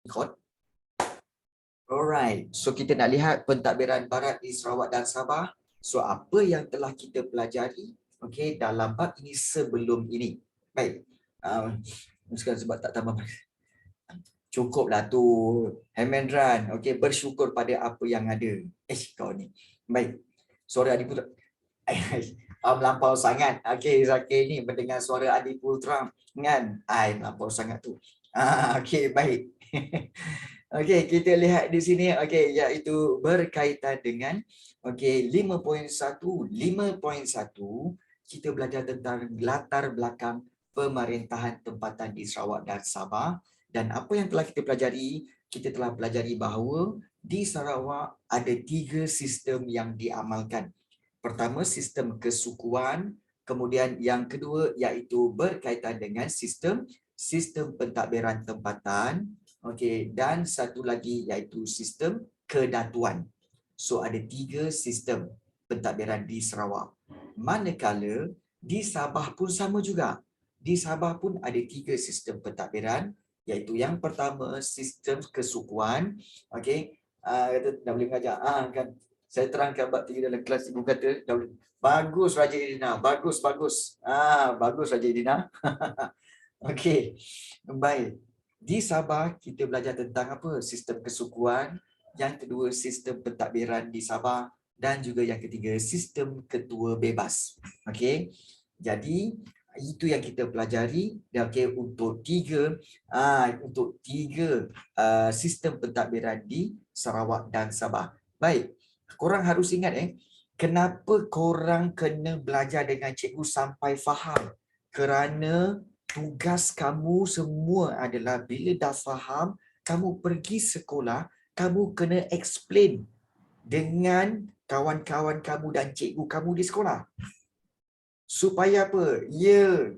record. Alright, so kita nak lihat pentadbiran barat di Sarawak dan Sabah. So apa yang telah kita pelajari dalam bab ini sebelum ini. Baik, sekarang sebab tak tambah cukuplah tu Hemendran. Bersyukur pada apa yang ada. Kau ni. Baik, suara Adiputra melampau sangat. Zakir ni mendengar suara Adiputra kan? Melampau sangat tu. Baik. Kita lihat di sini iaitu berkaitan dengan 5.1 kita belajar tentang latar belakang pemerintahan tempatan di Sarawak dan Sabah. Dan apa yang telah kita pelajari? Kita telah pelajari bahawa di Sarawak ada 3 sistem yang diamalkan. Pertama, sistem kesukuan. Kemudian yang kedua iaitu berkaitan dengan sistem pentadbiran tempatan. Dan satu lagi iaitu sistem kedatuan. So ada 3 sistem pentadbiran di Sarawak. Manakala di Sabah pun sama juga. Di Sabah pun ada 3 sistem pentadbiran, iaitu yang pertama sistem kesukuan. Kata dah boleh mengajar. Kan saya terangkan bab 3 dalam kelas, ibu kata dah boleh. Bagus Raja Edina, bagus. Bagus Raja Edina. Baik. Di Sabah kita belajar tentang apa? Sistem kesukuan, yang kedua sistem pentadbiran di Sabah, dan juga yang ketiga sistem ketua bebas. Jadi itu yang kita pelajari untuk tiga sistem pentadbiran di Sarawak dan Sabah. Baik, korang harus ingat kenapa korang kena belajar dengan cikgu sampai faham? Kerana tugas kamu semua adalah bila dah faham, kamu pergi sekolah, kamu kena explain dengan kawan-kawan kamu dan cikgu kamu di sekolah. Supaya apa?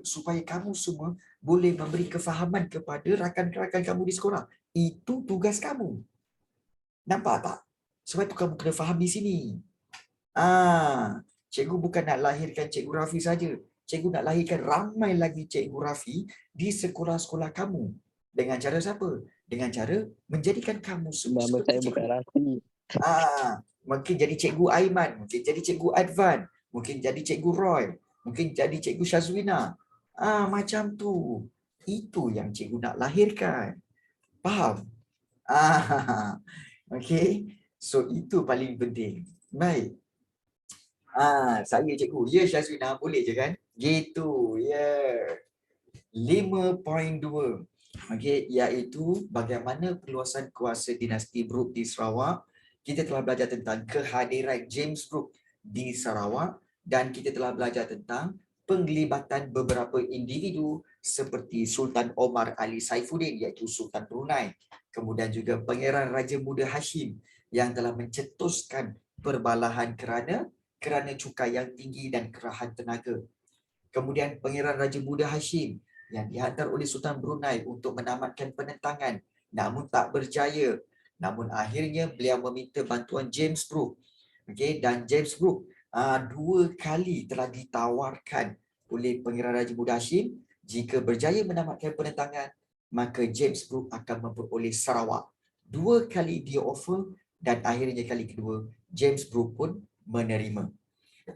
Supaya kamu semua boleh memberi kefahaman kepada rakan-rakan kamu di sekolah. Itu tugas kamu. Nampak tak? Sebab itu kamu kena faham di sini. Cikgu bukan nak lahirkan Cikgu Rafi saja. Cikgu nak lahirkan ramai lagi Cikgu Rafi di sekolah-sekolah kamu. Dengan cara siapa? Dengan cara menjadikan kamu semua nama saya bukan Rafi. Mungkin jadi Cikgu Aiman, mungkin jadi Cikgu Advan, mungkin jadi Cikgu Roy, mungkin jadi Cikgu Syazwina. Macam tu. Itu yang cikgu nak lahirkan. Faham? So itu paling penting. Baik. Saya cikgu. Ya Syazwina, boleh je kan? Gitu. Ya. 5.2. Iaitu bagaimana perluasan kuasa dinasti Brooke di Sarawak. Kita telah belajar tentang kehadiran James Brooke di Sarawak, dan kita telah belajar tentang penglibatan beberapa individu seperti Sultan Omar Ali Saifuddin iaitu Sultan Brunei, kemudian juga Pangeran Raja Muda Hashim yang telah mencetuskan perbalahan kerana cukai yang tinggi dan kerahan tenaga. Kemudian Pangeran Raja Muda Hashim yang dihantar oleh Sultan Brunei untuk menamatkan penentangan, namun tak berjaya. Namun akhirnya beliau meminta bantuan James Brooke. Dan James Brooke 2 kali telah ditawarkan oleh Pangeran Raja Muda Hashim. Jika berjaya menamatkan penentangan, maka James Brooke akan memperoleh Sarawak. 2 kali dia offer, dan akhirnya kali kedua James Brooke pun menerima.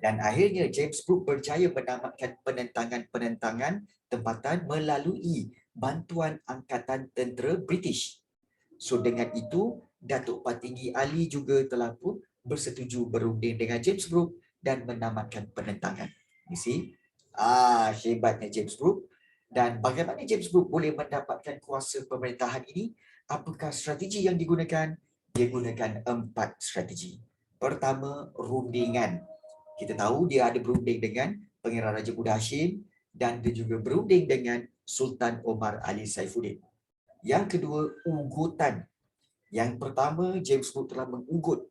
Dan akhirnya James Brooke berjaya menamatkan penentangan tempatan melalui bantuan Angkatan Tentera British. So dengan itu, Datuk Patinggi Ali juga telah pun bersetuju berunding dengan James Brooke dan menamatkan penentangan. You see? Hebatnya James Brooke. Dan bagaimana James Brooke boleh mendapatkan kuasa pemerintahan ini? Apakah strategi yang digunakan? Dia gunakan 4 strategi. Pertama, rundingan. Kita tahu dia ada berunding dengan Pangeran Raja Muda Hashim, dan dia juga berunding dengan Sultan Omar Ali Saifuddin. Yang kedua, ugutan. Yang pertama, James Brooke telah mengugut.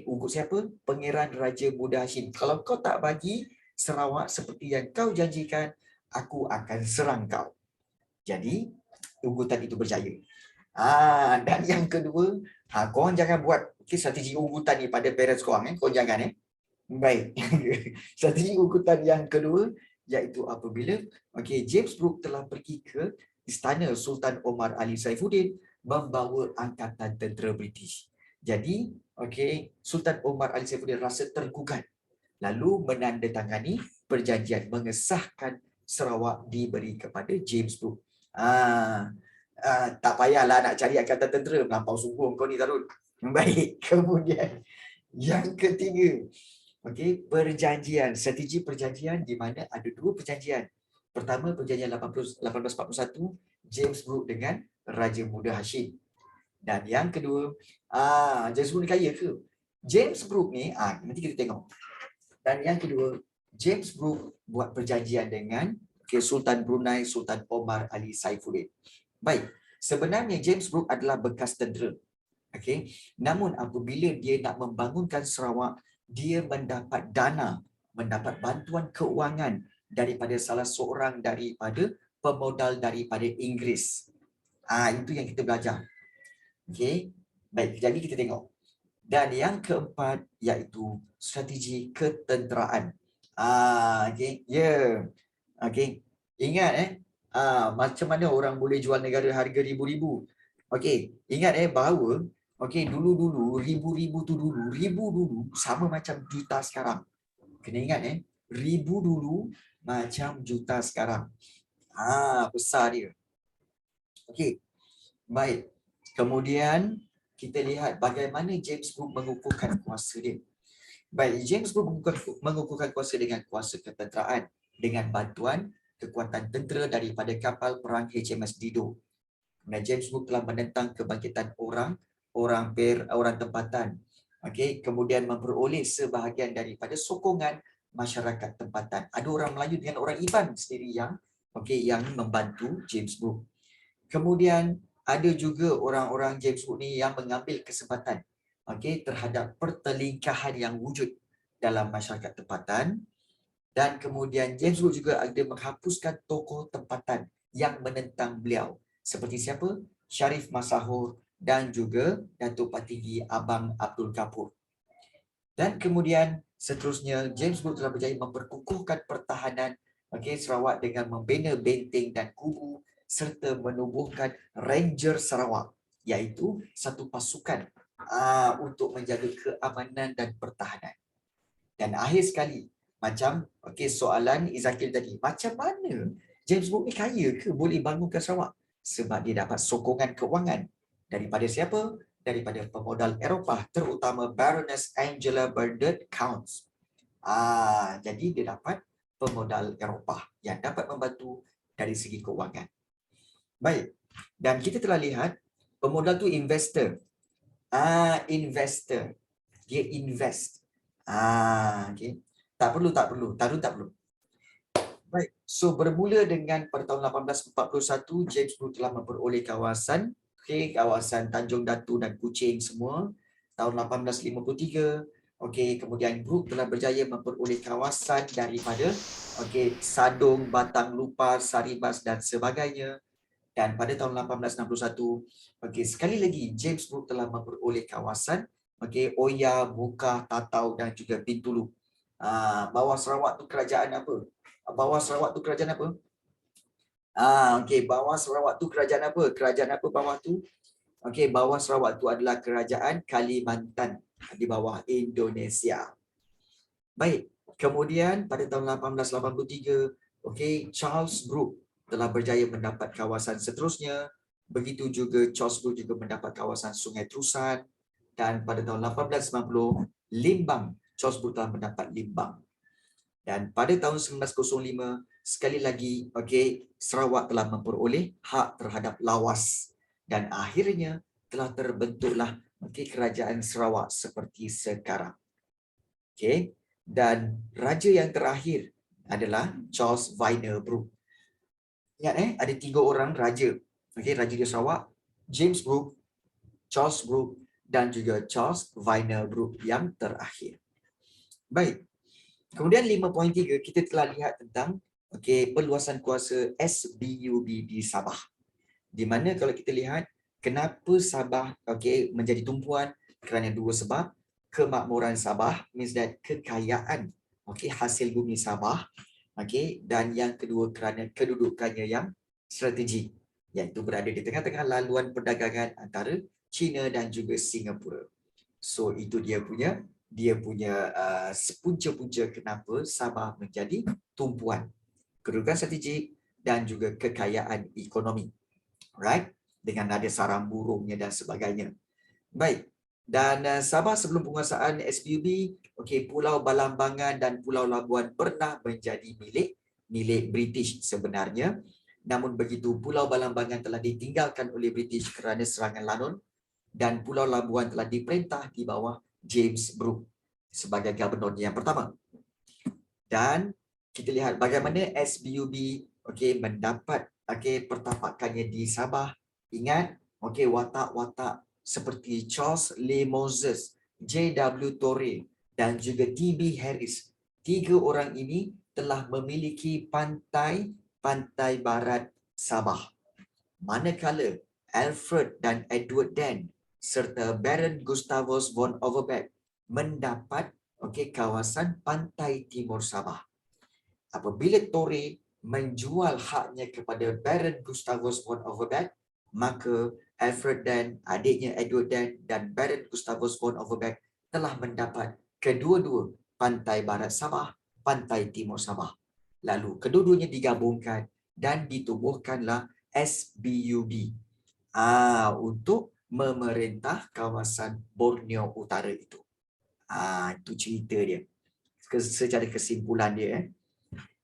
Ugut siapa? Pangeran Raja Muda Hashim. Kalau kau tak bagi Sarawak seperti yang kau janjikan, aku akan serang kau. Jadi, ugutan itu berjaya. Dan yang kedua, korang jangan buat strategi ugutan ni pada parents korang. Korang jangan. Baik. Strategi ugutan yang kedua iaitu apabila James Brooke telah pergi ke istana Sultan Omar Ali Saifuddin membawa angkatan tentera British. Jadi, Sultan Omar Ali Saifuddin rasa tergugat, lalu menandatangani perjanjian mengesahkan Sarawak diberi kepada James Brooke. Tak payahlah nak cari angkatan tentera, melampau sungguh kau ni, Tarun. Baik, kemudian yang ketiga, perjanjian, strategi perjanjian di mana ada dua perjanjian. Pertama, perjanjian 1841 James Brooke dengan Raja Muda Hashim. Dan yang kedua, James Brooke ni kaya ke? James Brooke ni, nanti kita tengok. Dan yang kedua, James Brooke buat perjanjian dengan Sultan Brunei, Sultan Omar Ali Saifuddin. Baik, sebenarnya James Brooke adalah bekas tentera. Namun apabila dia nak membangunkan Sarawak, dia mendapat dana, mendapat bantuan keuangan daripada salah seorang daripada pemodal daripada Inggeris. Itu yang kita belajar. Baik, jadi kita tengok. Dan yang keempat iaitu strategi ketenteraan. Ingat macam mana orang boleh jual negara harga ribu-ribu. Ingat bahawa dulu-dulu ribu-ribu tu dulu, ribu dulu sama macam juta sekarang. Kena ingat ribu dulu macam juta sekarang. Besar dia. Baik. Kemudian kita lihat bagaimana James Brooke mengukuhkan kuasa dia. Baik, James Brooke mengukuhkan kuasa dengan kuasa ketenteraan dengan bantuan kekuatan tentera daripada kapal perang HMS Dido. Dan James Brooke telah menentang kebangkitan orang tempatan. Kemudian memperoleh sebahagian daripada sokongan masyarakat tempatan. Ada orang Melayu dengan orang Iban sendiri yang membantu James Brooke. Kemudian ada juga orang-orang James Brooke ni yang mengambil kesempatan terhadap pertelingkahan yang wujud dalam masyarakat tempatan. Dan kemudian James Brooke juga ada menghapuskan tokoh tempatan yang menentang beliau. Seperti siapa? Syarif Masahur dan juga Datuk Patinggi Abang Abdul Ghaffur. Dan kemudian seterusnya James Brooke telah berjaya memperkukuhkan pertahanan Sarawak dengan membina benteng dan kubu serta menubuhkan Ranger Sarawak, iaitu satu pasukan untuk menjaga keamanan dan pertahanan. Dan akhir sekali, macam soalan Izakil tadi, macam mana James Brooke ni kaya ke boleh bangunkan Sarawak? Sebab dia dapat sokongan keuangan daripada siapa? Daripada pemodal Eropah, terutama Baroness Angela Bernard Counts. Jadi dia dapat pemodal Eropah yang dapat membantu dari segi keuangan. Baik, dan kita telah lihat pemodal tu investor. Investor. Dia invest. Tak perlu. Tarun tak perlu. Baik, so bermula dengan pada tahun 1841, James Brooke telah memperoleh kawasan, kawasan Tanjung Datu dan Kuching semua. Tahun 1853, kemudian Brooke telah berjaya memperoleh kawasan daripada Sadung, Batang Lupa, Saribas dan sebagainya. Dan pada tahun 1861, sekali lagi James Brooke telah memperoleh kawasan Oya, Mukah, Tatau dan juga Bintulu. Bawah Sarawak tu kerajaan apa? Bawah Sarawak tu kerajaan apa? Bawah Sarawak tu kerajaan apa? Kerajaan apa bawah tu? Bawah Sarawak tu adalah kerajaan Kalimantan di bawah Indonesia. Baik, kemudian pada tahun 1883, Charles Brooke telah berjaya mendapat kawasan seterusnya. Begitu juga Charles Brooke juga mendapat kawasan Sungai Terusan. Dan pada tahun 1890, Limbang, Charles Brooke telah mendapat Limbang. Dan pada tahun 1905, sekali lagi, Sarawak telah memperoleh hak terhadap lawas. Dan akhirnya telah terbentuklah kerajaan Sarawak seperti sekarang. Dan raja yang terakhir adalah Charles Vyner Brooke. Ingat ada 3 orang raja. Raja di Sarawak, James Brooke, Charles Brooke dan juga Charles Vyner Brooke yang terakhir. Baik. Kemudian 5.3 kita telah lihat tentang perluasan kuasa SBUB di Sabah. Di mana kalau kita lihat kenapa Sabah menjadi tumpuan, kerana 2 sebab. Kemakmuran Sabah means that kekayaan hasil bumi Sabah, dan yang kedua kerana kedudukannya yang strategik. iaitu berada di tengah-tengah laluan perdagangan antara China dan juga Singapura. So itu dia punya punca-punca kenapa Sabah menjadi tumpuan kedudukan strategik dan juga kekayaan ekonomi. Right? Dengan ada sarang burungnya dan sebagainya. Baik. Dan Sabah sebelum penguasaan SPUB, Pulau Balambangan dan Pulau Labuan pernah menjadi milik British sebenarnya. Namun begitu, Pulau Balambangan telah ditinggalkan oleh British kerana serangan Lanun dan Pulau Labuan telah diperintah di bawah James Brooke sebagai gubernur yang pertama. Dan kita lihat bagaimana SBUB mendapat pertapakannya di Sabah. Ingat, watak-watak seperti Charles Lee Moses, J.W. Torrey dan juga T.B. Harris. 3 orang ini telah memiliki pantai barat Sabah. Manakala Alfred dan Edward Dent serta Baron Gustavus von Overbeck mendapat kawasan pantai timur Sabah. Apabila Torrey menjual haknya kepada Baron Gustavus von Overbeck, maka Alfred Dent, adiknya Edward Dent dan Baron Gustavus von Overbeck telah mendapat kedua-dua pantai barat Sabah, pantai timur Sabah. Lalu kedua-duanya digabungkan dan ditubuhkanlah SBUB untuk memerintah kawasan Borneo Utara itu. Itu cerita dia. Secara kesimpulan dia.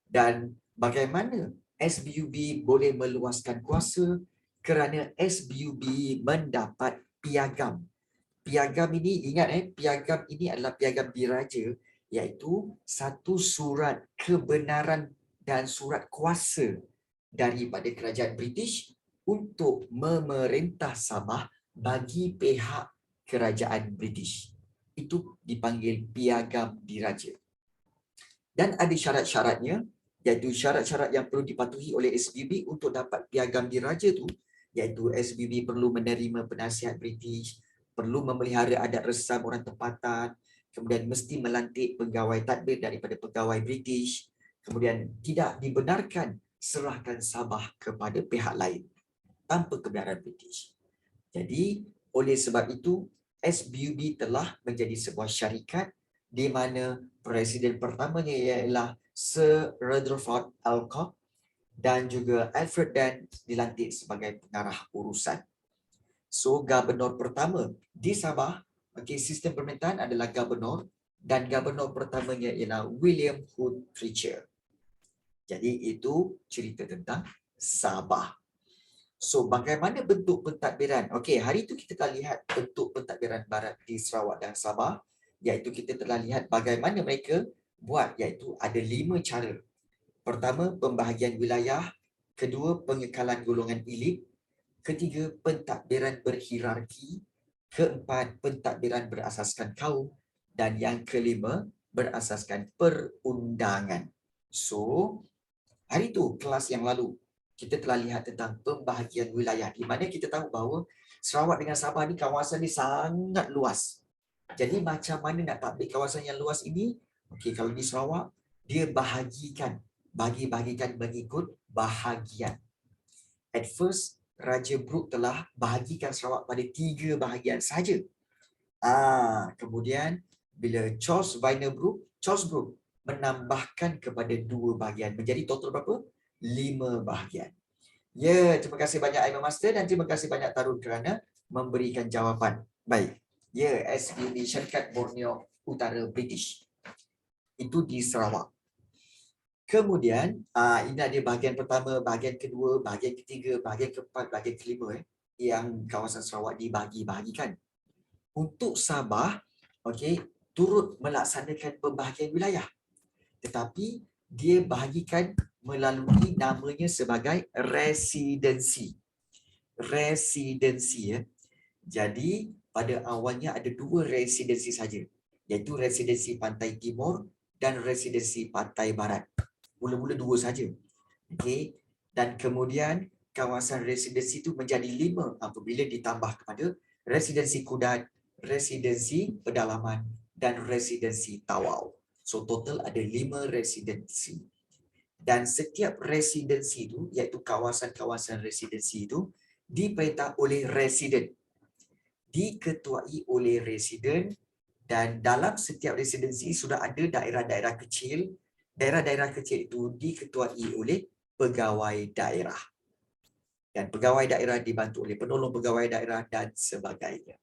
Dan bagaimana SBUB boleh meluaskan kuasa? Kerana SBUB mendapat piagam. Piagam ini, ingat piagam ini adalah piagam diraja, iaitu satu surat kebenaran dan surat kuasa daripada kerajaan British untuk memerintah Sabah bagi pihak kerajaan British. Itu dipanggil piagam diraja. Dan ada syarat-syaratnya, iaitu syarat-syarat yang perlu dipatuhi oleh SBUB untuk dapat piagam diraja tu, iaitu SBUB perlu menerima penasihat British, perlu memelihara adat resam orang tempatan, kemudian mesti melantik pegawai tadbir daripada pegawai British, kemudian tidak dibenarkan serahkan Sabah kepada pihak lain tanpa kebenaran British. Jadi, oleh sebab itu, SBUB telah menjadi sebuah syarikat di mana presiden pertamanya ialah Sir Rutherford Alcock dan juga Alfred Dent dilantik sebagai pengarah urusan. So, gubernur pertama di Sabah, sistem pemerintahan adalah gubernur dan gubernur pertamanya ialah William Hood Treacher. Jadi, itu cerita tentang Sabah. So, bagaimana bentuk pentadbiran? Hari itu kita telah lihat bentuk pentadbiran barat di Sarawak dan Sabah, iaitu kita telah lihat bagaimana mereka buat, iaitu ada 5 cara. Pertama, pembahagian wilayah. Kedua, pengekalan golongan elit. Ketiga, pentadbiran berhierarki. Keempat, pentadbiran berasaskan kaum. Dan yang kelima, berasaskan perundangan. So, hari itu, kelas yang lalu, kita telah lihat tentang pembahagian wilayah di mana kita tahu bahawa Sarawak dengan Sabah ni kawasan ni sangat luas. Jadi macam mana nak tatbik kawasan yang luas ini? Kalau di Sarawak, dia bahagikan mengikut bahagian. At first, Raja Brooke telah bahagikan Sarawak pada 3 bahagian saja. Kemudian bila Charles Brooke menambahkan kepada 2 bahagian, menjadi total berapa? 5 bahagian. Ya, terima kasih banyak Aiman Master dan terima kasih banyak Tarun kerana memberikan jawapan. Baik. Ya, SBUB Syarikat Borneo Utara British. Itu di Sarawak. Kemudian, ini ada bahagian pertama, bahagian kedua, bahagian ketiga, bahagian keempat, bahagian kelima yang kawasan Sarawak dibahagi-bahagikan. Untuk Sabah, turut melaksanakan pembahagian wilayah. Tetapi dia bahagikan melalui namanya sebagai residensi. Jadi pada awalnya ada 2 residensi saja, iaitu residensi Pantai Timur dan residensi Pantai Barat. Mula-mula 2 saja. Dan kemudian kawasan residensi itu menjadi 5 apabila ditambah kepada residensi Kudat, residensi Pedalaman dan residensi Tawau. So total ada 5 residensi. Dan setiap residensi itu, iaitu kawasan-kawasan residensi itu, diperintah oleh residen, diketuai oleh residen, dan dalam setiap residensi sudah ada daerah-daerah kecil. Daerah-daerah kecil itu diketuai oleh pegawai daerah. Dan pegawai daerah dibantu oleh penolong pegawai daerah dan sebagainya.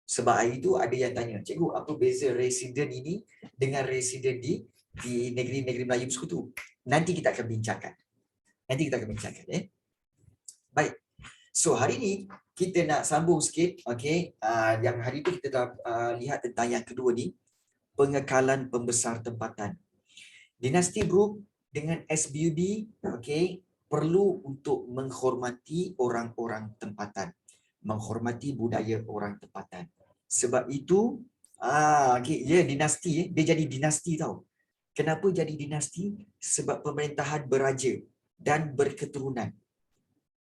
Sebab hari itu ada yang tanya, cikgu, apa beza residen ini dengan residen di negeri-negeri Melayu Bersekutu? Nanti kita akan bincangkan. Baik. So hari ini kita nak sambung sikit, okey. Yang hari itu kita dah lihat tentang yang kedua ni, pengekalan pembesar tempatan. Dinasti Brooke dengan SBUB, okey, perlu untuk menghormati orang-orang tempatan, menghormati budaya orang tempatan. Sebab itu, okey, dinasti, dia jadi dinasti tau. Kenapa jadi dinasti? Sebab pemerintahan beraja dan berketurunan.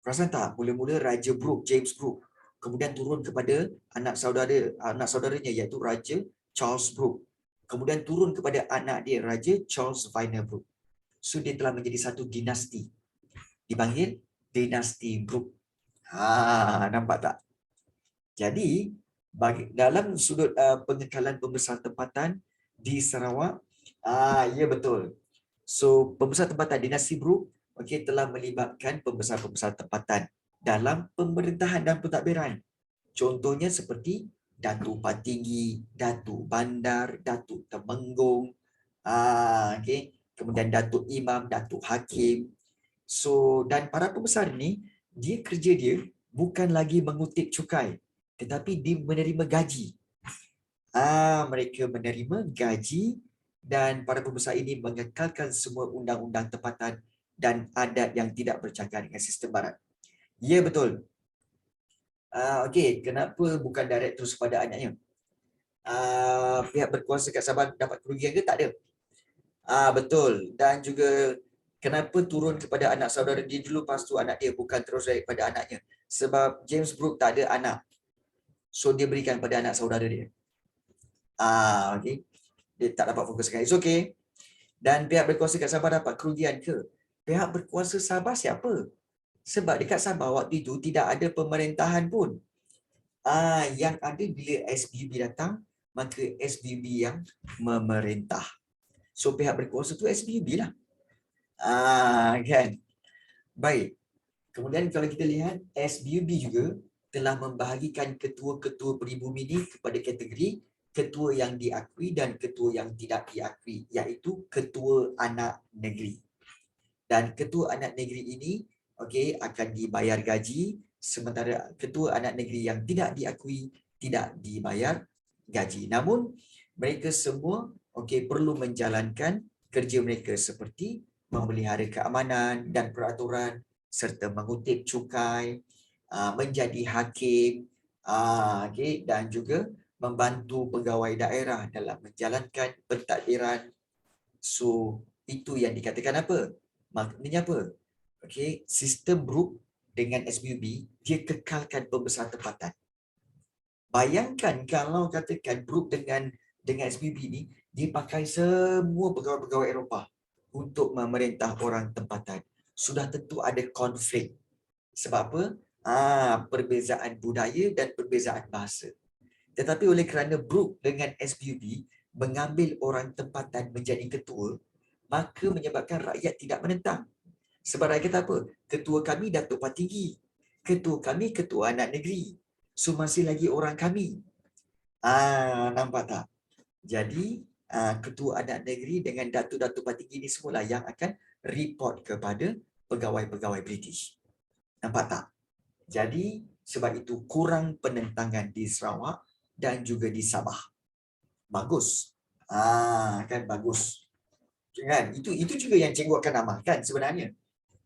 Perasan tak? Mula-mula Raja Brooke, James Brooke, kemudian turun kepada anak saudaranya iaitu Raja Charles Brooke. Kemudian turun kepada anak dia, Raja Charles Viner Brooke. So dia telah menjadi satu dinasti. Dipanggil dinasti Brooke. Nampak tak? Jadi, dalam sudut pengekalan pembesar tempatan di Sarawak, ya betul. So, pembesar tempatan dinasti Brooke telah melibatkan pembesar-pembesar tempatan dalam pemerintahan dan pentadbiran. Contohnya seperti Datuk Patinggi, Datuk Bandar, Datuk Temenggung, kemudian Datuk Imam, Datuk Hakim. So, dan para pembesar ini, kerja dia bukan lagi mengutip cukai, tetapi dia menerima gaji. Mereka menerima gaji dan para pembesar ini mengekalkan semua undang-undang tempatan dan adat yang tidak bercanggah dengan sistem barat. Ya, betul. Okey, kenapa bukan direct terus pada anaknya? Pihak berkuasa kat Sabah dapat kerugian ke? Tak ada. Betul. Dan juga kenapa turun kepada anak saudara dia dulu, lepas tu anak dia, bukan terus daripada anaknya. Sebab James Brooke tak ada anak. So dia berikan pada anak saudara dia. Okey. Dia tak dapat fokuskan. It's okay. Dan pihak berkuasa kat Sabah dapat kerugian ke? Pihak berkuasa Sabah siapa? Sebab dekat Sabah waktu itu tidak ada pemerintahan pun. Yang ada bila SBB datang, maka SBB yang memerintah. So pihak berkuasa tu SBB lah. Kan? Baik. Kemudian kalau kita lihat, SBB juga telah membahagikan ketua-ketua peribumi ini kepada kategori ketua yang diakui dan ketua yang tidak diakui, iaitu ketua anak negeri. Dan ketua anak negeri ini akan dibayar gaji, sementara ketua anak negeri yang tidak diakui tidak dibayar gaji. Namun mereka semua perlu menjalankan kerja mereka seperti memelihara keamanan dan peraturan serta mengutip cukai, menjadi hakim, dan juga membantu pegawai daerah dalam menjalankan pentadbiran. So itu yang dikatakan apa? Maknanya apa? Sistem Brooke dengan SBB, dia kekalkan pembesar tempatan. Bayangkan kalau katakan Brooke dengan SBB ni, dia pakai semua pegawai-pegawai Eropah untuk memerintah orang tempatan. Sudah tentu ada konflik. Sebab apa? Perbezaan budaya dan perbezaan bahasa. Tetapi oleh kerana Brooke dengan SBB mengambil orang tempatan menjadi ketua, maka menyebabkan rakyat tidak menentang. Sebab rakyat kata apa? Ketua kami Datuk Patinggi. Ketua kami ketua anak negeri. So masih lagi orang kami. Nampak tak? Jadi ketua anak negeri dengan Datuk-Datuk Patinggi ini semula yang akan report kepada pegawai-pegawai British. Nampak tak? Jadi sebab itu kurang penentangan di Sarawak dan juga di Sabah. Bagus. Kan bagus. Kan? Itu juga yang cikgu akan amalkan sebenarnya.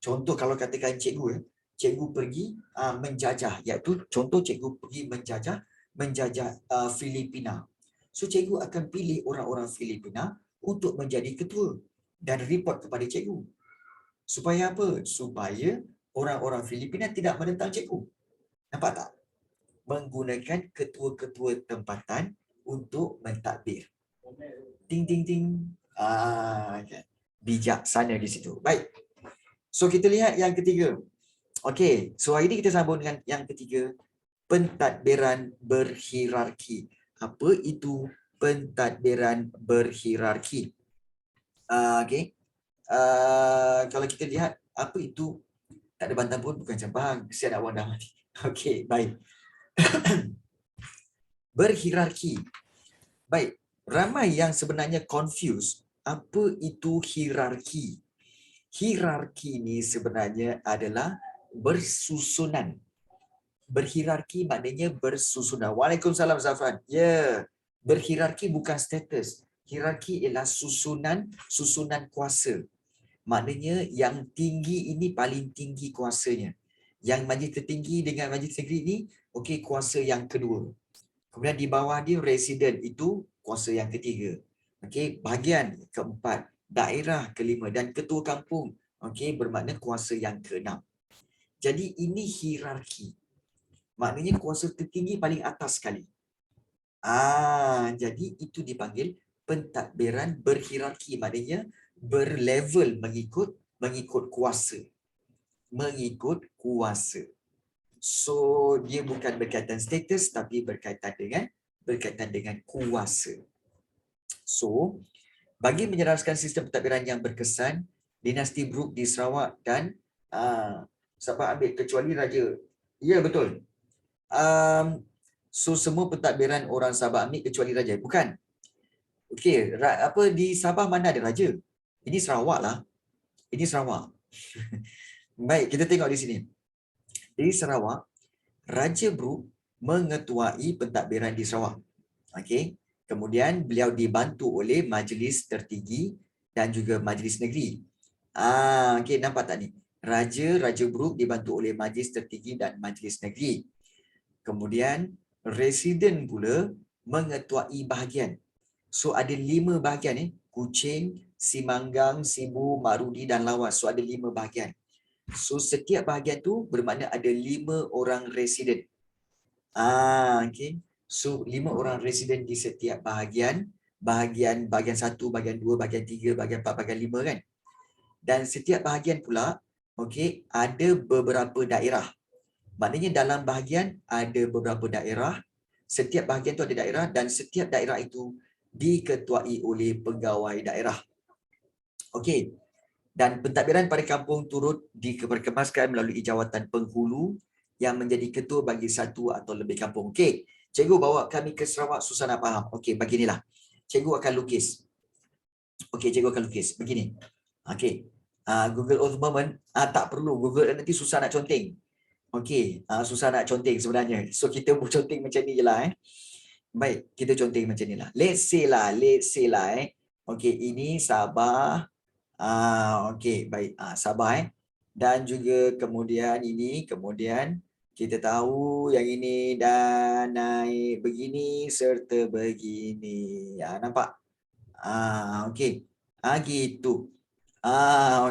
Contoh kalau katakan cikgu pergi menjajah, iaitu contoh cikgu pergi menjajah Filipina. So cikgu akan pilih orang-orang Filipina untuk menjadi ketua dan report kepada cikgu. Supaya apa? Supaya orang-orang Filipina tidak menentang cikgu. Nampak tak? Menggunakan ketua-ketua tempatan untuk mentadbir. Ting ting ting. Kan? bijaksana di situ. Baik. So kita lihat yang ketiga. Okey, so hari ini kita sambung dengan yang ketiga, pentadbiran berhierarki. Apa itu pentadbiran berhierarki? Okey. Kalau kita lihat apa itu, tak ada bantahan pun bukan cabang, kesian awak dah mati. Okey, baik. Berhierarki. Baik, ramai yang sebenarnya confused apa itu hierarki. Hierarki ni sebenarnya adalah bersusunan. Berhierarki maknanya bersusunan. Waalaikumsalam Zafran. Ya, berhierarki bukan status. Hierarki ialah susunan kuasa. Maknanya yang tinggi ini paling tinggi kuasanya. Yang majlis tertinggi dengan majlis negeri ini, okey, kuasa yang kedua. Kemudian di bawah dia residen, itu kuasa yang ketiga. Okey, bahagian keempat, daerah kelima dan ketua kampung, okey, bermakna kuasa yang keenam. Jadi ini hierarki. Maknanya kuasa tertinggi paling atas sekali. Jadi itu dipanggil pentadbiran berhierarki. Maknanya berlevel mengikut kuasa. Mengikut kuasa. So dia bukan berkaitan status tapi berkaitan dengan kuasa. So bagi menyelaraskan sistem pentadbiran yang berkesan, dinasti Brooke di Sarawak dan Sabah ambil kecuali raja. Ya, betul. So semua pentadbiran orang Sabah ambil kecuali raja. Bukan. Okey, apa di Sabah mana ada raja? Ini Sarawak lah. Ini Sarawak. Baik, kita tengok di sini. Di Sarawak, Raja Brooke mengetuai pentadbiran di Sarawak. Okey. Kemudian beliau dibantu oleh majlis tertinggi dan juga majlis negeri. Okey, nampak tak ni? Raja Brooke dibantu oleh majlis tertinggi dan majlis negeri. Kemudian residen pula mengetuai bahagian. So ada 5 bahagian ni, Kuching, Simanggang, Sibu, Marudi dan Lawas. So ada 5 bahagian. So setiap bahagian tu bermakna ada 5 orang residen. Okey. So 5 orang residen di setiap bahagian. Bahagian 1, bahagian 2, bahagian 3, bahagian 4, bahagian 5 kan. Dan setiap bahagian pula, okey, ada beberapa daerah. Maknanya dalam bahagian ada beberapa daerah. Setiap bahagian tu ada daerah dan setiap daerah itu diketuai oleh pegawai daerah. Okey. Dan pentadbiran pada kampung turut diperkemaskan melalui jawatan penghulu yang menjadi ketua bagi satu atau lebih kampung. Okey. Cikgu bawa kami ke Sarawak, susah nak faham. Okey, beginilah. Cikgu akan lukis. Okey, cikgu akan lukis. Begini. Okey. Google Earth moment, tak perlu. Google nanti susah nak conteng. Okey, susah nak conteng sebenarnya. So kita pun conteng macam ni je lah. Baik, kita conteng macam ni lah. Let's say lah. Okey, ini Sabah. Okey, baik. Sabah dan juga kemudian ini, kemudian kita tahu yang ini dan naik begini serta begini. Nampak? Okey. Gitu.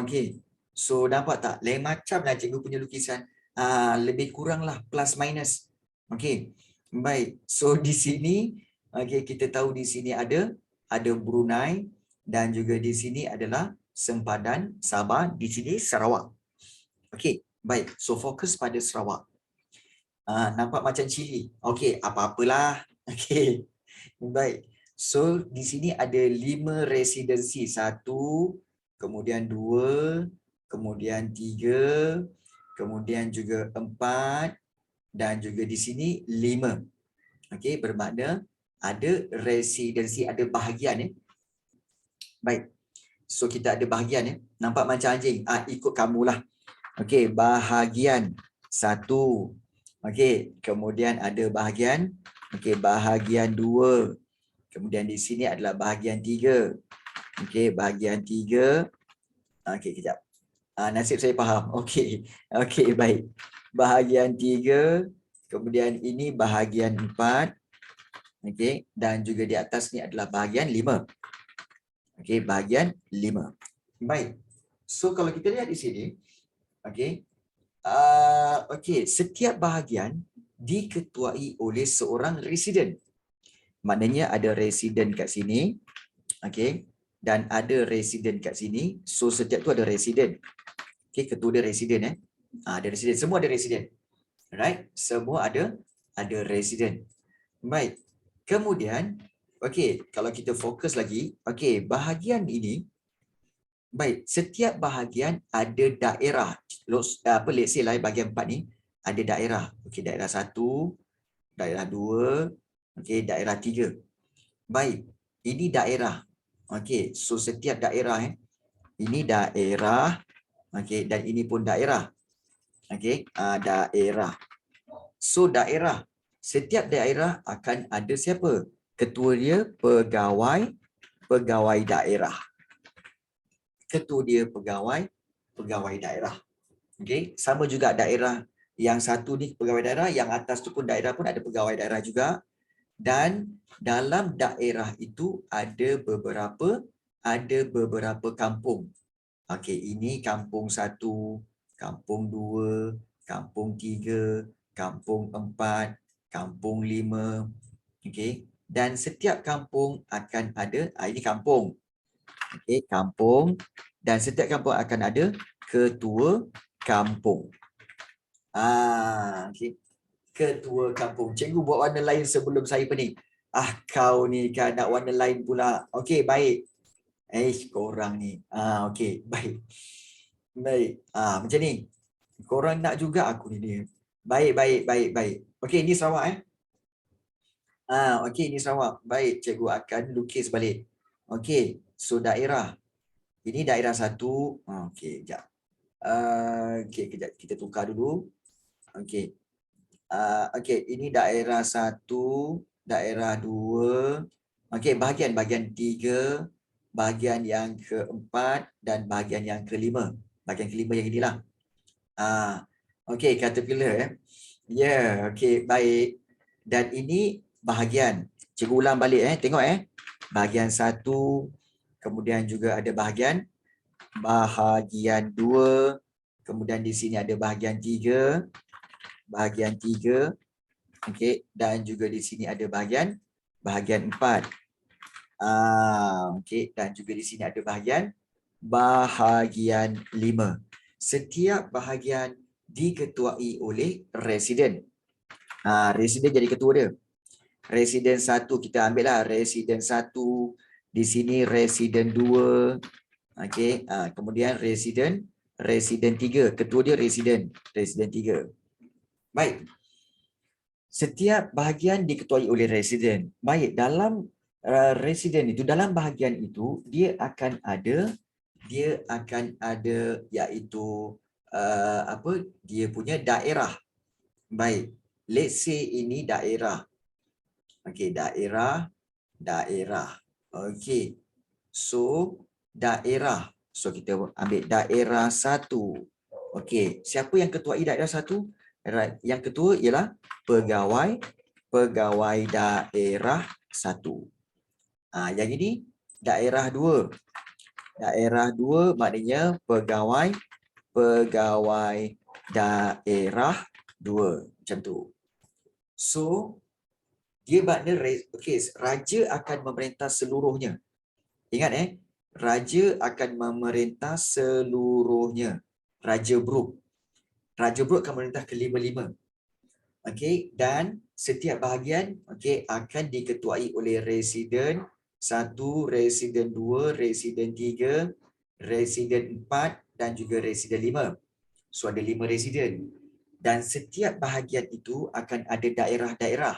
Okey. So nampak tak? Lain macam lah cikgu punya lukisan. Lebih kuranglah plus minus. Okey. Baik. So di sini, okey, kita tahu di sini ada Brunei dan juga di sini adalah sempadan Sabah, di sini Sarawak. Okey, baik. So fokus pada Sarawak. Nampak macam Chile. Okey, apa-apalah. Okey. Baik. So di sini ada 5 residensi. 1, kemudian 2, kemudian 3, kemudian juga 4 dan juga di sini 5. Okey, bermakna ada residensi, ada bahagian. Baik. So kita ada bahagian nampak macam anjing. Ikut kamulah. Okey, bahagian 1. Okey, kemudian ada bahagian bahagian 2. Kemudian di sini adalah bahagian 3. Okey, bahagian 3. Okey, kejap. Nasib saya faham. Okey. Okey, baik. Bahagian 3, kemudian ini bahagian 4. Okey, dan juga di atas ni adalah bahagian 5. Okey, bahagian 5. Baik. So kalau kita lihat di sini, okey. Okey, setiap bahagian diketuai oleh seorang residen. Maknanya ada residen kat sini. Okey. dan ada residen kat sini. So setiap tu ada residen. Okey, ketua dia residen ada residen, semua ada residen. Alright, semua ada residen. Baik. Kemudian okey, kalau kita fokus lagi, okey, bahagian ini baik, setiap bahagian ada daerah. Let's say lah bahagian 4 ni ada daerah. Okey, daerah 1, daerah 2, okey, daerah 3. Baik, ini daerah. Okey, so setiap daerah ini daerah, okey, dan ini pun daerah. Okey, daerah. So daerah, setiap daerah akan ada siapa? Ketua dia pegawai daerah. Ketua dia pegawai daerah. Okey, sama juga daerah yang satu ni pegawai daerah, yang atas tu pun daerah pun ada pegawai daerah juga. Dan dalam daerah itu ada beberapa kampung. Okey, ini kampung 1, kampung 2, kampung 3, kampung 4, kampung 5. Okey, dan setiap kampung akan ada, ini kampung. Okey, kampung, dan setiap kampung akan ada ketua kampung. Okey. Ketua kampung. Cikgu buat warna lain sebelum saya pening. Kau ni kan nak warna lain pula. Okey, baik. Korang ni. Okey, baik. Baik. Macam ni. Korang nak juga aku ni. Baik. Okey, ini Sarawak okey, ini Sarawak. Baik, cikgu akan lukis balik. Okey, so daerah. Ini daerah 1. Okey, kejap. Okey, kejap. Kita tukar dulu. Okey. Okey, ini daerah 1, daerah 2. Okey, bahagian 3, bahagian yang keempat dan bahagian yang kelima. Bahagian kelima yang inilah. Okey, caterpillar okey, baik. Dan ini bahagian. Cikgu ulang balik tengok Bahagian 1, kemudian juga ada bahagian 2, kemudian di sini ada bahagian 3. Okey, dan juga di sini ada bahagian 4. Okey, dan juga di sini ada bahagian 5. Setiap bahagian diketuai oleh residen. Residen jadi ketua dia. Residen 1 kita ambil lah, residen 1, di sini residen 2. Okey, kemudian residen 3, ketua dia residen 3. Baik. Setiap bahagian diketuai oleh residen. Baik, dalam residen itu, dalam bahagian itu dia akan ada iaitu dia punya daerah. Baik. Let's say ini daerah. Okey, daerah. Okey. So daerah. So kita ambil daerah 1. Okey, siapa yang ketuai daerah 1? Yang ketua ialah pegawai daerah 1. Yang ini daerah 2. Daerah 2 maknanya pegawai daerah 2. Macam tu. So dia makna raja akan memerintah seluruhnya. Ingat raja akan memerintah seluruhnya. Raja Brooke akan memerintah kelima-lima. Okey, dan setiap bahagian akan diketuai oleh residen 1, residen 2, residen 3, residen 4 dan juga residen 5. So ada 5 residen. Dan setiap bahagian itu akan ada daerah-daerah.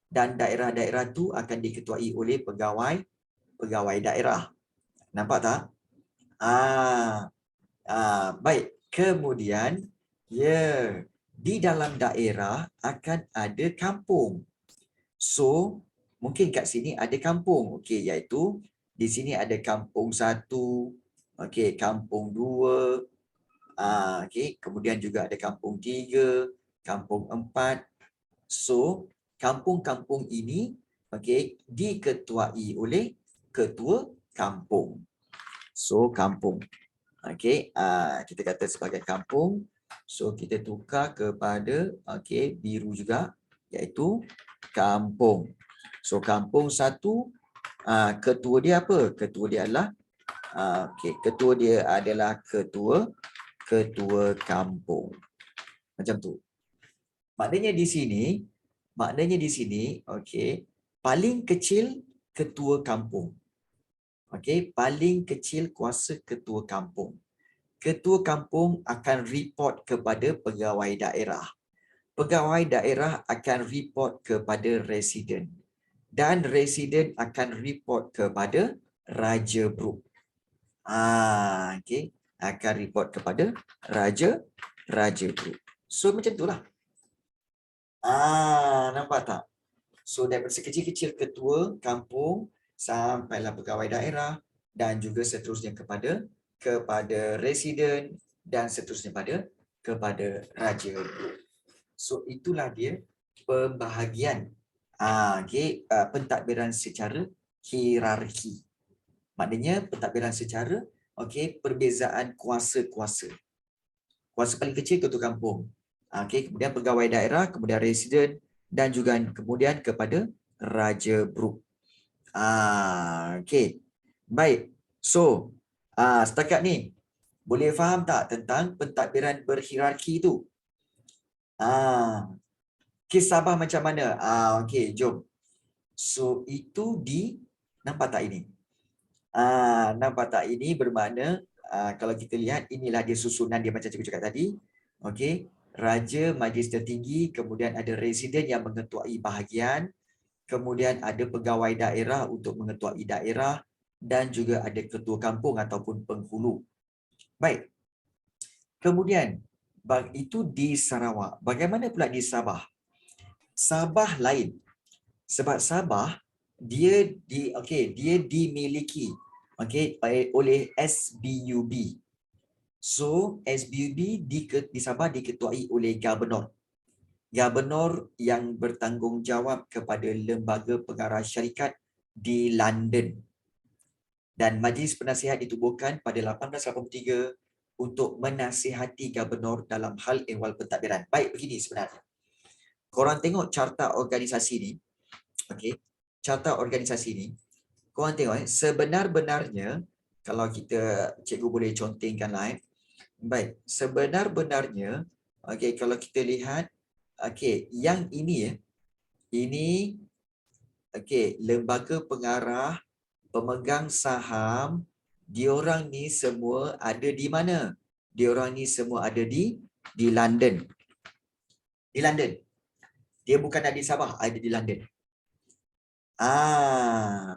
Dan daerah-daerah itu akan diketuai oleh pegawai daerah. Nampak tak? Baik. Kemudian di dalam daerah akan ada kampung. So, mungkin kat sini ada kampung. Okey, iaitu di sini ada kampung 1, okey, kampung 2, okey, kemudian juga ada kampung 3, kampung 4. So, kampung-kampung ini diketuai oleh ketua kampung. So, kampung. Okey, kita kata sebagai kampung. So kita tukar kepada biru juga, iaitu kampung. So kampung 1, ketua dia apa? Ketua dia adalah Okey, ketua dia adalah ketua kampung. Macam tu. Maknanya di sini, okey, paling kecil ketua kampung. Okey, paling kecil kuasa ketua kampung. Ketua kampung akan report kepada pegawai daerah. Pegawai daerah akan report kepada residen. Dan residen akan report kepada Raja Brooke. Okey, akan report kepada Raja Brooke. So macam itulah. Nampak tak? So daripada sekecil-kecil ketua kampung sampailah pegawai daerah dan juga seterusnya kepada residen dan seterusnya kepada Raja Brooke. So itulah dia pembahagian pentadbiran secara hierarki. Maknanya pentadbiran secara perbezaan kuasa-kuasa. Kuasa paling kecil ketua kampung. Kemudian pegawai daerah, kemudian residen dan juga kemudian kepada Raja Brooke. Baik. So, setakat ni boleh faham tak tentang pentadbiran berhierarki itu? Kes Sabah macam mana? Jom. So, itu nampak tak ini? Nampak tak ini bermakna kalau kita lihat inilah dia susunan dia macam cikgu cakap tadi. Raja, Majlis Tertinggi, kemudian ada residen yang mengetuai bahagian, kemudian ada pegawai daerah untuk mengetuai daerah dan juga ada ketua kampung ataupun penghulu. Baik. Kemudian itu di Sarawak. Bagaimana pula di Sabah? Sabah lain. Sebab Sabah dia dimiliki oleh SBUB. So SBUB di Sabah diketuai oleh Gubernur. Gubernur yang bertanggungjawab kepada lembaga pengarah syarikat di London. Dan Majlis Penasihat ditubuhkan pada 1883 untuk menasihati Gubernur dalam hal ehwal pentadbiran. Baik, begini sebenarnya. Korang tengok carta organisasi ni. Carta organisasi ni. Korang tengok sebenar-benarnya, kalau kita cikgu boleh contengkan lah. Baik, sebenar-benarnya, kalau kita lihat, yang ini ini lembaga pengarah, pemegang saham, diorang ni semua ada di mana? Diorang ni semua ada di London. Di London. Dia bukan ada di Sabah, ada di London.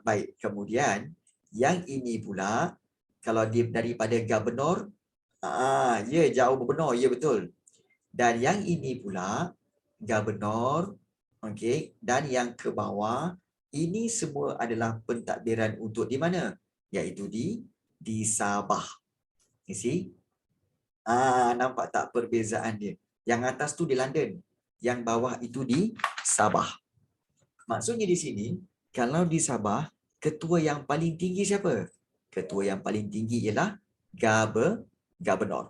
Baik. Kemudian yang ini pula, kalau dia daripada Gubernur, ya jauh berbenar, ya betul. Dan yang ini pula Gubernur, dan yang ke bawah ini semua adalah pentadbiran untuk di mana? Iaitu di Sabah. You see? Nampak tak perbezaan dia? Yang atas tu di London, yang bawah itu di Sabah. Maksudnya di sini, kalau di Sabah, ketua yang paling tinggi siapa? Ketua yang paling tinggi ialah Gubernur.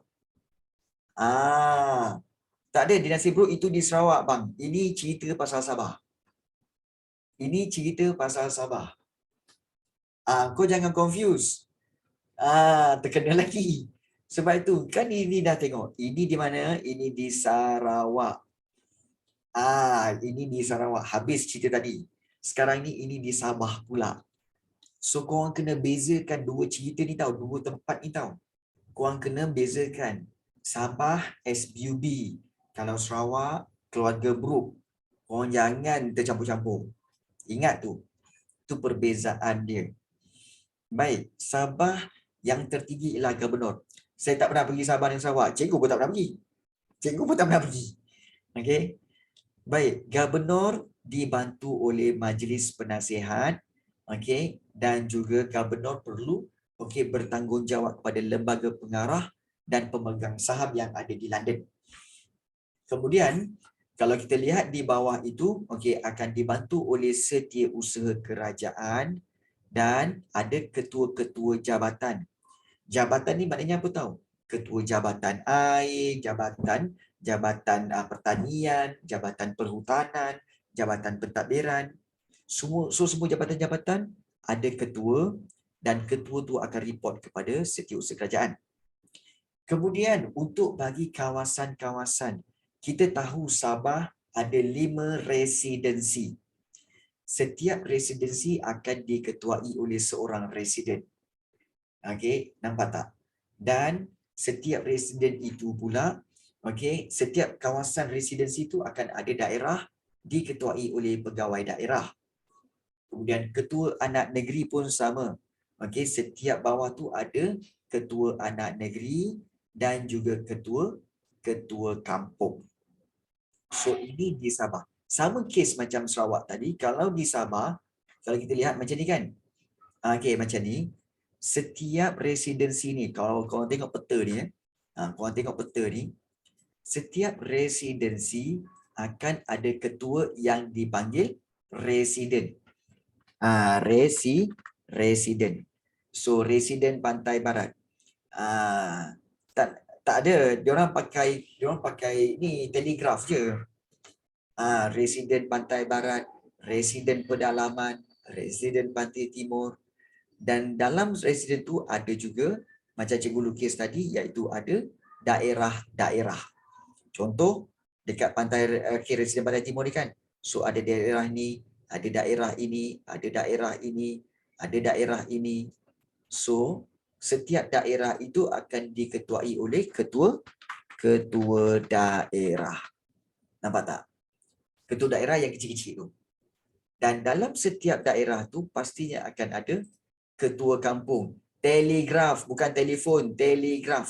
Tak ada dinasti Brooke itu di Sarawak, bang. Ini cerita pasal Sabah. Ini cerita pasal Sabah. Kau jangan confuse. Terkena lagi. Sebab itu, kan ini dah tengok. Ini di mana? Ini di Sarawak. Ini di Sarawak. Habis cerita tadi. Sekarang ini di Sabah pula. So, korang kena bezakan dua cerita ni tau. Dua tempat ni tau. Korang kena bezakan. Sabah, SBUB. Kalau Sarawak, keluarga Brooke. Korang jangan tercampur-campur. Ingat tu. Itu perbezaan dia. Baik, Sabah yang tertinggi ialah Gubernur. Saya tak pernah pergi Sabah dan Sarawak. Cikgu pun tak pernah pergi. Okey. Baik, Gubernur dibantu oleh Majlis Penasihat. Dan juga Gubernur perlu bertanggungjawab kepada lembaga pengarah dan pemegang saham yang ada di London. Kemudian, kalau kita lihat di bawah itu, akan dibantu oleh setiausaha kerajaan dan ada ketua-ketua jabatan. Jabatan ni maknanya apa tahu? Ketua Jabatan Air, Jabatan Pertanian, Jabatan Perhutanan, Jabatan Pentadbiran. Semua jabatan-jabatan ada ketua dan ketua tu akan report kepada Setiausaha Kerajaan. Kemudian untuk bagi kawasan-kawasan, kita tahu Sabah ada 5 residensi. Setiap residensi akan diketuai oleh seorang residen. Okey, nampak tak? Dan setiap residen itu pula, okey, setiap kawasan residensi itu akan ada daerah diketuai oleh pegawai daerah. Kemudian ketua anak negeri pun sama. Okey, setiap bawah tu ada ketua anak negeri dan juga ketua kampung. So ini di Sabah. Sama kes macam Sarawak tadi, kalau di Sabah, kalau kita lihat macam ni kan. Okey, macam ni. Setiap residensi ni, kalau korang tengok peta ni, korang tengok peta ni, setiap residensi akan ada ketua yang dipanggil residen. Residen. So residen Pantai Barat. Tak ada, diorang pakai ni telegraf je. Residen Pantai Barat, residen Pedalaman, residen Pantai Timur, dan dalam residen tu ada juga macam cikgu lukis tadi, iaitu ada daerah-daerah. Contoh dekat pantai residen Pantai Timur ni kan, so ada daerah ni, ada daerah ini, ada daerah ini, ada daerah ini. So setiap daerah itu akan diketuai oleh ketua daerah. Nampak tak? Ketua daerah yang kecil-kecil tu. Dan dalam setiap daerah tu pastinya akan ada ketua kampung. Telegraf, bukan telefon, telegraf.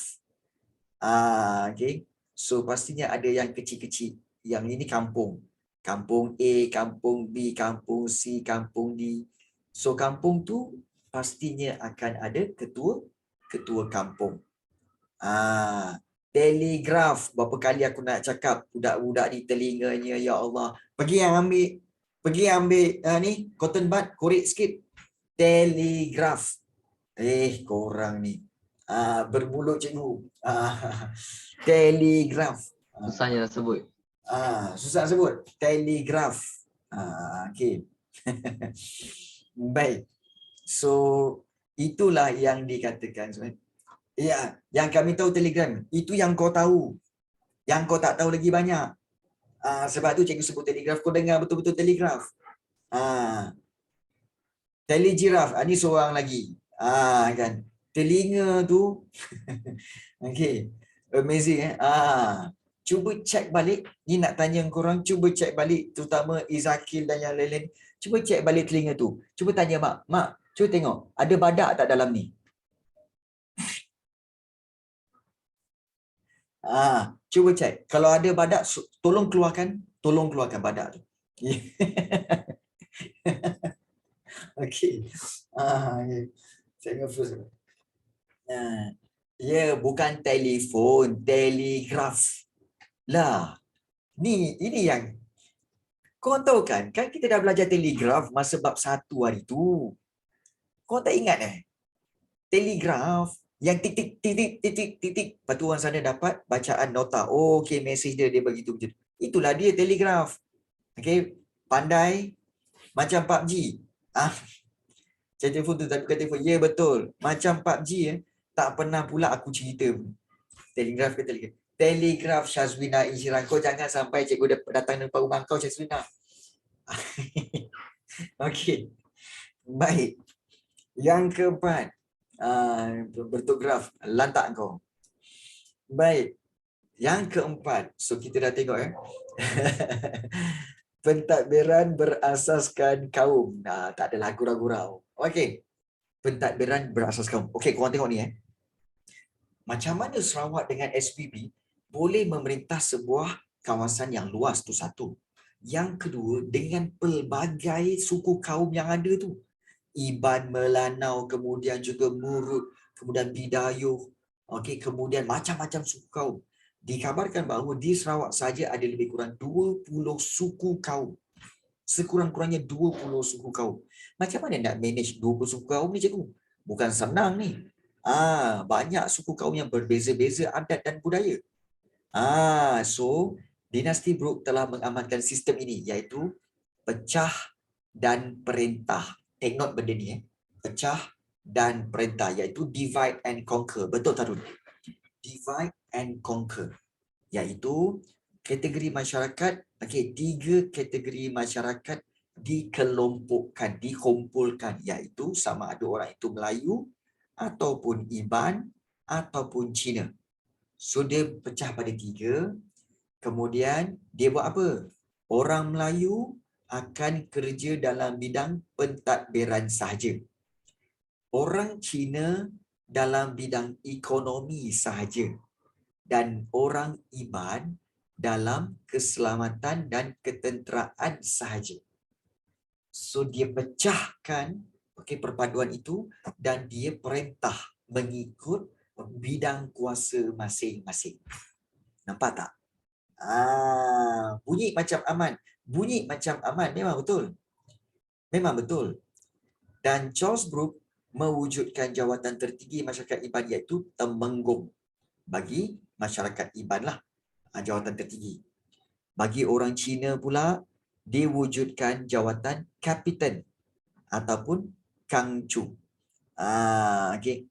Okay. So pastinya ada yang kecil-kecil. Yang ini kampung. Kampung A, kampung B, kampung C, kampung D. So kampung tu pastinya akan ada ketua kampung. Telegraf, berapa kali aku nak cakap budak-budak ni telinganya, ya Allah. Pergi ambil ni cotton bud, korek sikit. Telegraf. Korang ni. Bermulut cikgu. Telegraf. Susahnya nak sebut. Susah nak sebut. Telegraf. Okey. Baik. So itulah yang dikatakan. Ya, yang kami tahu telegram. Itu yang kau tahu. Yang kau tak tahu lagi banyak. Sebab tu cikgu sebut telegraf. Kau dengar betul-betul telegraf. Telegiraf. Ni seorang lagi. Kan. Telinga tu. Okay. Amazing. Cuba cek balik. Ni nak tanya korang. Cuba cek balik. Terutama Izakil dan yang lain-lain. Cuba cek balik telinga tu. Cuba tanya mak. Mak, cuba tengok. Ada badak tak dalam ni? Cuba cek. Kalau ada badak, tolong keluarkan badak tu. Okey. Saya confuse. Ya, bukan telefon, telegraf. Lah. Ini yang kau tahu kan? Kan kita dah belajar telegraf masa bab 1 hari tu. Kau tak ingat Telegraf yang titik. Lepas tu orang sana dapat bacaan nota. Oh, okey, mesej dia begitu. Itulah dia telegraf. Okey, pandai macam PUBG. Cek telefon tu tapi bukan telefon. Ya, betul. Macam PUBG tak pernah pula aku cerita. Telegraf ke telegraf? Telegraf Syazwina Insyirah. Kau jangan sampai cikgu datang depan rumah kau, Syazwina. Okey. Baik. Yang keempat. Bertograf. Lantak kau. Baik. Yang keempat. So kita dah tengok pentadbiran berasaskan kaum. Tak adalah gurau-gurau. Okey. Pentadbiran berasaskan kaum. Okey, korang tengok ni Macam mana Sarawak dengan SPB boleh memerintah sebuah kawasan yang luas tu satu. Yang kedua, dengan pelbagai suku kaum yang ada tu. Iban, Melanau, kemudian juga Murut, kemudian Bidayuh, kemudian macam-macam suku kaum. Dikabarkan bahawa di Sarawak saja ada lebih kurang 20 suku kaum. Sekurang-kurangnya 20 suku kaum. Macam mana nak manage 20 suku kaum ni, cikgu? Bukan senang ni. Banyak suku kaum yang berbeza-beza adat dan budaya. So dinasti Brooke telah mengamalkan sistem ini, iaitu pecah dan perintah. Take note benda ni. Pecah dan perintah, iaitu divide and conquer. Betul Tarun? Divide and conquer, iaitu kategori masyarakat, okey, 3 kategori masyarakat dikelompokkan, dikumpulkan, iaitu sama ada orang itu Melayu ataupun Iban ataupun Cina. So dia pecah pada 3. Kemudian dia buat apa? Orang Melayu akan kerja dalam bidang pentadbiran sahaja. Orang Cina dalam bidang ekonomi sahaja. Dan orang Iban dalam keselamatan dan ketenteraan sahaja. So dia pecahkan perpaduan itu dan dia perintah mengikut bidang kuasa masing-masing. Nampak tak? Bunyi macam aman. Bunyi macam aman, memang betul. Memang betul. Dan Charles Brooke mewujudkan jawatan tertinggi masyarakat Iban, iaitu Temenggung. Bagi masyarakat Iban lah jawatan tertinggi. Bagi orang Cina pula, dia wujudkan jawatan Kapiten ataupun Kangcu. Okey.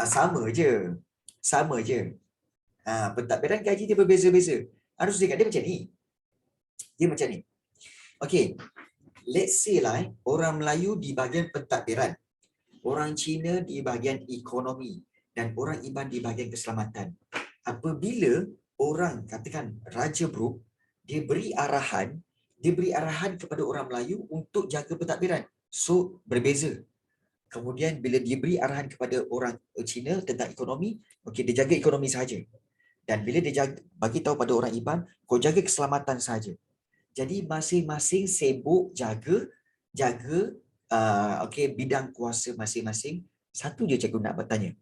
Sama je. Sama je. Pentadbiran gaji dia berbeza-beza. Harus dia macam ni. Dia macam ni. Okey. Let's say lah, orang Melayu di bahagian pentadbiran, orang Cina di bahagian ekonomi, dan orang Iban di bahagian keselamatan. Apabila orang, katakan Raja Brooke, dia beri arahan kepada orang Melayu untuk jaga pentadbiran. So, berbeza. Kemudian bila dia beri arahan kepada orang Cina tentang ekonomi, okey, dia jaga ekonomi sahaja. Dan bila dia bagi tahu pada orang Iban, kau jaga keselamatan sahaja. Jadi masing-masing sibuk jaga bidang kuasa masing-masing. Satu je cikgu nak bertanya.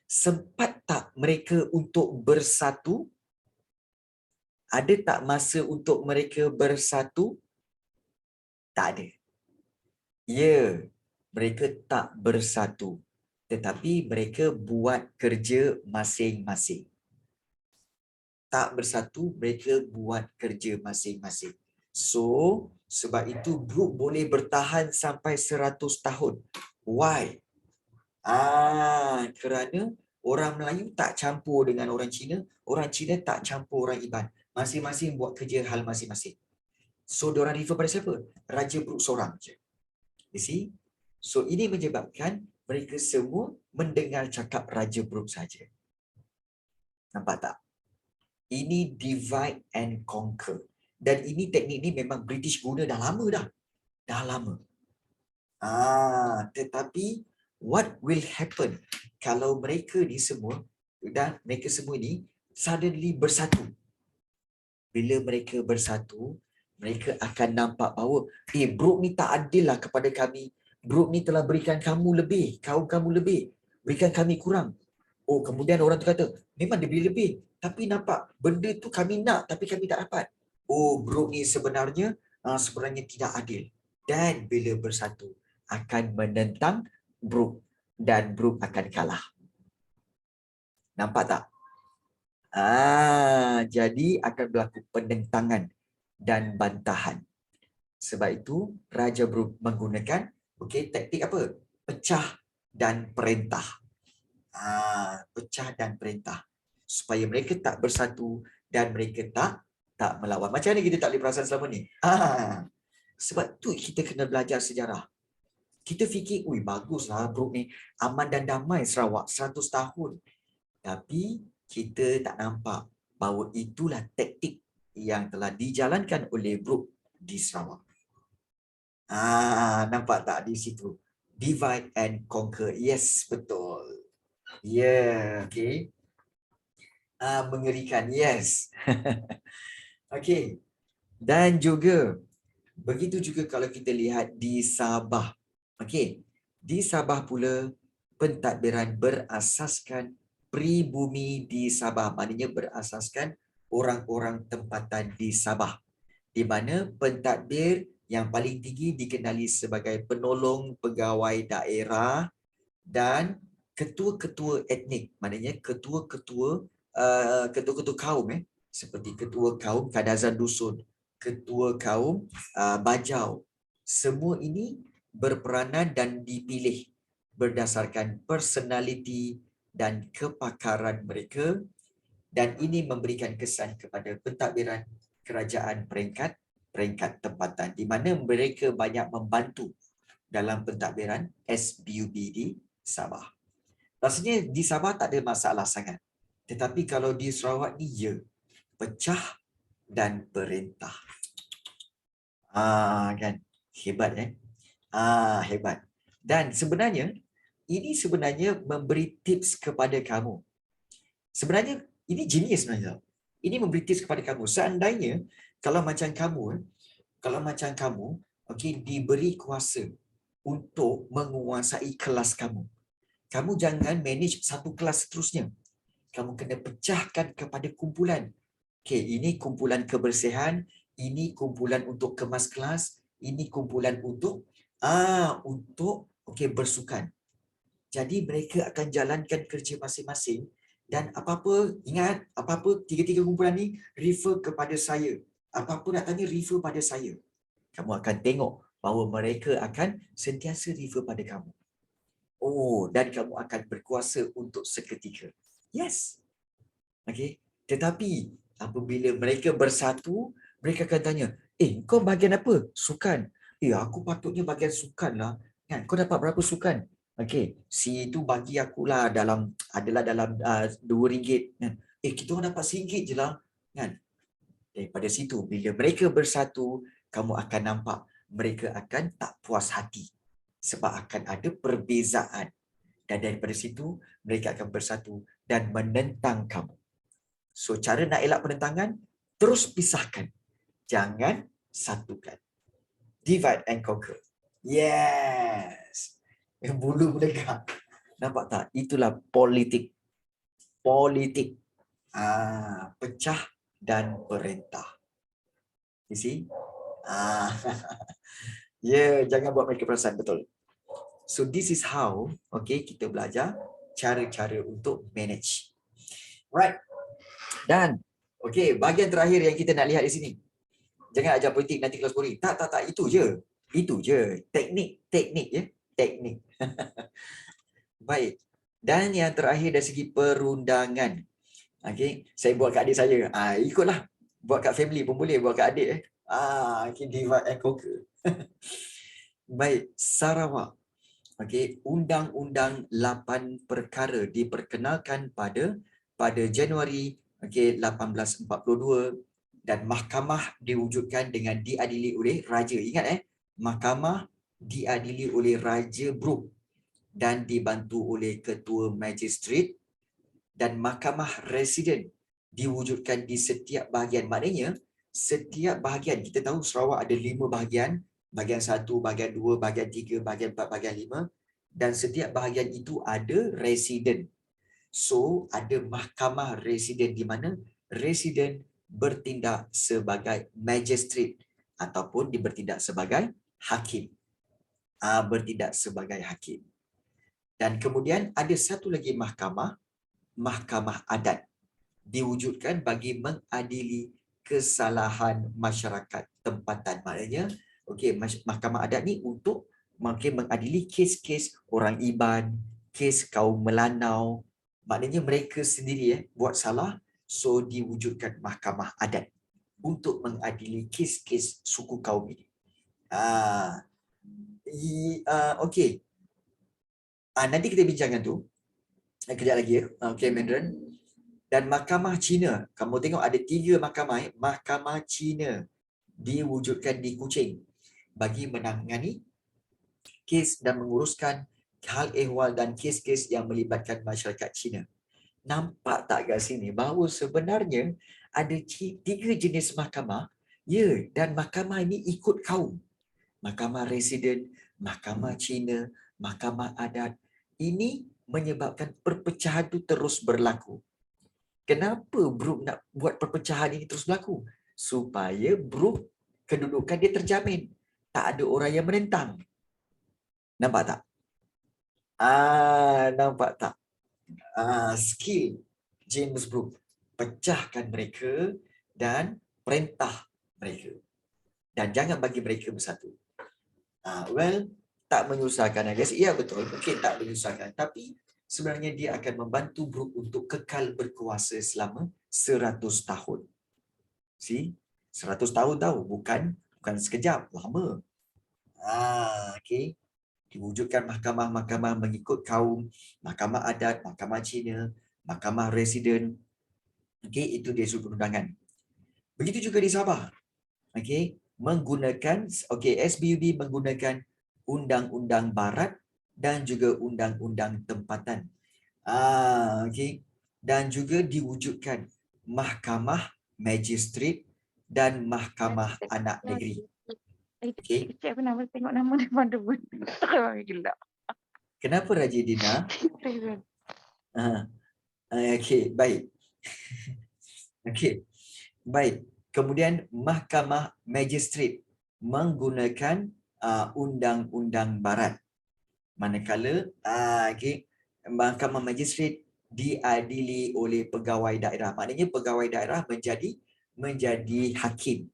Sempat tak mereka untuk bersatu? Ada tak masa untuk mereka bersatu? Tak ada. Ya, mereka tak bersatu. Tetapi mereka buat kerja masing-masing. Tak bersatu, mereka buat kerja masing-masing. So, sebab itu Brooke boleh bertahan sampai 100 tahun. Why? Kerana orang Melayu tak campur dengan orang Cina, orang Cina tak campur orang Iban. Masing-masing buat kerja hal masing-masing. So, diorang refer pada siapa? Raja Brooke seorang je. You see? So, ini menyebabkan mereka semua mendengar cakap Raja Brooke saja. Nampak tak? Ini divide and conquer. Dan ini teknik ni memang British guna dah lama dah. Dah lama. Tetapi what will happen kalau mereka ni semua dan mereka semua ni suddenly bersatu? Bila mereka bersatu, mereka akan nampak bahawa Brooke ni tak adil lah kepada kami. Brooke ni telah berikan kamu lebih, kaum kamu lebih, berikan kami kurang. Oh, kemudian orang tu kata, memang dia beri lebih, tapi nampak benda tu kami nak tapi kami tak dapat. Oh, Brooke ni sebenarnya tidak adil. Dan bila bersatu akan menentang Brooke dan Brooke akan kalah. Nampak tak? Jadi akan berlaku penentangan dan bantahan. Sebab itu Raja Brooke menggunakan taktik apa? Pecah dan perintah. Pecah dan perintah. Supaya mereka tak bersatu dan mereka tak melawan. Macam mana kita tak boleh perasan selama ni? Sebab tu kita kena belajar sejarah. Kita fikir, baguslah Brooke ni aman dan damai Sarawak 100 tahun. Tapi kita tak nampak bahawa itulah taktik yang telah dijalankan oleh Brooke di Sarawak. Nampak tak di situ? Divide and conquer. Yes, betul. Okay. Mengerikan, yes. Okay. Dan juga, begitu juga kalau kita lihat di Sabah. Okay. Di Sabah pula, pentadbiran berasaskan pribumi di Sabah. Maknanya berasaskan orang-orang tempatan di Sabah. Di mana pentadbir yang paling tinggi dikenali sebagai penolong pegawai daerah dan ketua-ketua etnik. Maknanya ketua-ketua kaum seperti ketua kaum Kadazan Dusun, ketua kaum Bajau. Semua ini berperanan dan dipilih berdasarkan personaliti dan kepakaran mereka, dan ini memberikan kesan kepada pentadbiran kerajaan peringkat tempatan di mana mereka banyak membantu dalam pentadbiran SBUB di Sabah. Rasanya di Sabah tak ada masalah sangat. Tetapi kalau di Sarawak ni ya, pecah dan perintah. Kan hebat hebat. Dan sebenarnya ini sebenarnya memberi tips kepada kamu. Sebenarnya ini genius sebenarnya. Ini memberi tips kepada kamu. Seandainya kalau macam kamu okey diberi kuasa untuk menguasai kelas kamu. Kamu jangan manage satu kelas seterusnya. Kamu kena pecahkan kepada kumpulan. Okey, ini kumpulan kebersihan, ini kumpulan untuk kemas kelas, ini kumpulan untuk okey bersukan. Jadi mereka akan jalankan kerja masing-masing dan apa-apa, ingat, apa-apa tiga-tiga kumpulan ni refer kepada saya. Apa-apa nak tanya refer pada saya. Kamu akan tengok bahawa mereka akan sentiasa refer pada kamu. Oh, dan kamu akan berkuasa untuk seketika. Yes. Okey. Tetapi apabila mereka bersatu, mereka akan tanya, kau bahagian apa? Sukan. Aku patutnya bahagian sukan lah. Kan? Kau dapat berapa sukan? Okey, si itu bagi akulah adalah dalam RM2. Kan? Kita orang dapat RM1 je lah. Kan? Daripada situ, bila mereka bersatu, kamu akan nampak mereka akan tak puas hati. Sebab akan ada perbezaan. Dan daripada situ, mereka akan bersatu dan menentang kamu. So, cara nak elak penentangan, terus pisahkan. Jangan satukan. Divide and conquer. Yes. Bulu melegak. Nampak tak? Itulah politik. Politik. Pecah dan perintah. You see? Jangan buat mereka perasan, betul. So, this is how, okay, kita belajar cara-cara untuk manage. Right. Dan, okay, bahagian terakhir yang kita nak lihat di sini. Jangan ajar politik nanti kelas Puri. Tak. Itu je. Teknik ya. Teknik. Baik. Dan yang terakhir dari segi perundangan. Okay. Saya buat kat adik saya. Ikutlah. Buat kat family pun boleh. Buat kat adik. Okay. Divide and conquer. Baik. Sarawak. Okay. Undang-undang 8 perkara diperkenalkan pada Januari 1842 dan mahkamah diwujudkan dengan diadili oleh raja. Ingat mahkamah diadili oleh Raja Brooke dan dibantu oleh ketua magistrate, dan mahkamah residen diwujudkan di setiap bahagian. Maknanya setiap bahagian, kita tahu Sarawak ada 5 bahagian, bahagian 1, bahagian 2, bahagian 3, bahagian 4, bahagian 5, dan setiap bahagian itu ada residen. So, ada mahkamah residen di mana residen bertindak sebagai magistrate ataupun bertindak sebagai hakim. Bertindak sebagai hakim. Dan kemudian ada satu lagi mahkamah adat diwujudkan bagi mengadili kesalahan masyarakat tempatan. Maknanya, mahkamah adat ni untuk mengadili kes-kes orang Iban, kes kaum Melanau. Maknanya mereka sendiri buat salah, so diwujudkan mahkamah adat untuk mengadili kes-kes suku kaum ini. Okey. Nanti kita bincangkan tu. Kejap lagi Okey, Mandarin. Dan mahkamah Cina. Kamu tengok ada 3 mahkamah. Mahkamah Cina diwujudkan di Kuching bagi menangani kes dan menguruskan hal ehwal dan kes-kes yang melibatkan masyarakat Cina. Nampak tak kat sini bahawa sebenarnya ada 3 jenis mahkamah, dan mahkamah ini ikut kaum. Mahkamah residen, mahkamah Cina, mahkamah adat. Ini menyebabkan perpecahan itu terus berlaku. Kenapa Brooke nak buat perpecahan ini terus berlaku? Supaya Brooke kedudukan dia terjamin. Tak ada orang yang menentang. Nampak tak? Nampak tak? Skill James Brooke. Pecahkan mereka dan perintah mereka. Dan jangan bagi mereka bersatu. tak menyusahkan guys. Ya betul, mungkin tak menyusahkan, tapi sebenarnya dia akan membantu Brooke untuk kekal berkuasa selama 100 tahun. See? 100 tahun tahu, bukan sekejap, lama. Okey. Diwujudkan mahkamah-mahkamah mengikut kaum, mahkamah adat, mahkamah Cina, mahkamah residen. Okey, itu dia sudut perundangan. Begitu juga di Sabah. Okey, menggunakan SBUB menggunakan undang-undang barat dan juga undang-undang tempatan. Okey. Dan juga diwujudkan mahkamah magistrat dan mahkamah anak negeri. Okey. Kecil aku nama tengok nama dia mana-mana. Gila. Kenapa Raja Dina? Okey, baik. Okey. Baik. Kemudian mahkamah magistrat menggunakan undang-undang barat. Manakala mahkamah magistrat diadili oleh pegawai daerah. Maknanya pegawai daerah menjadi hakim.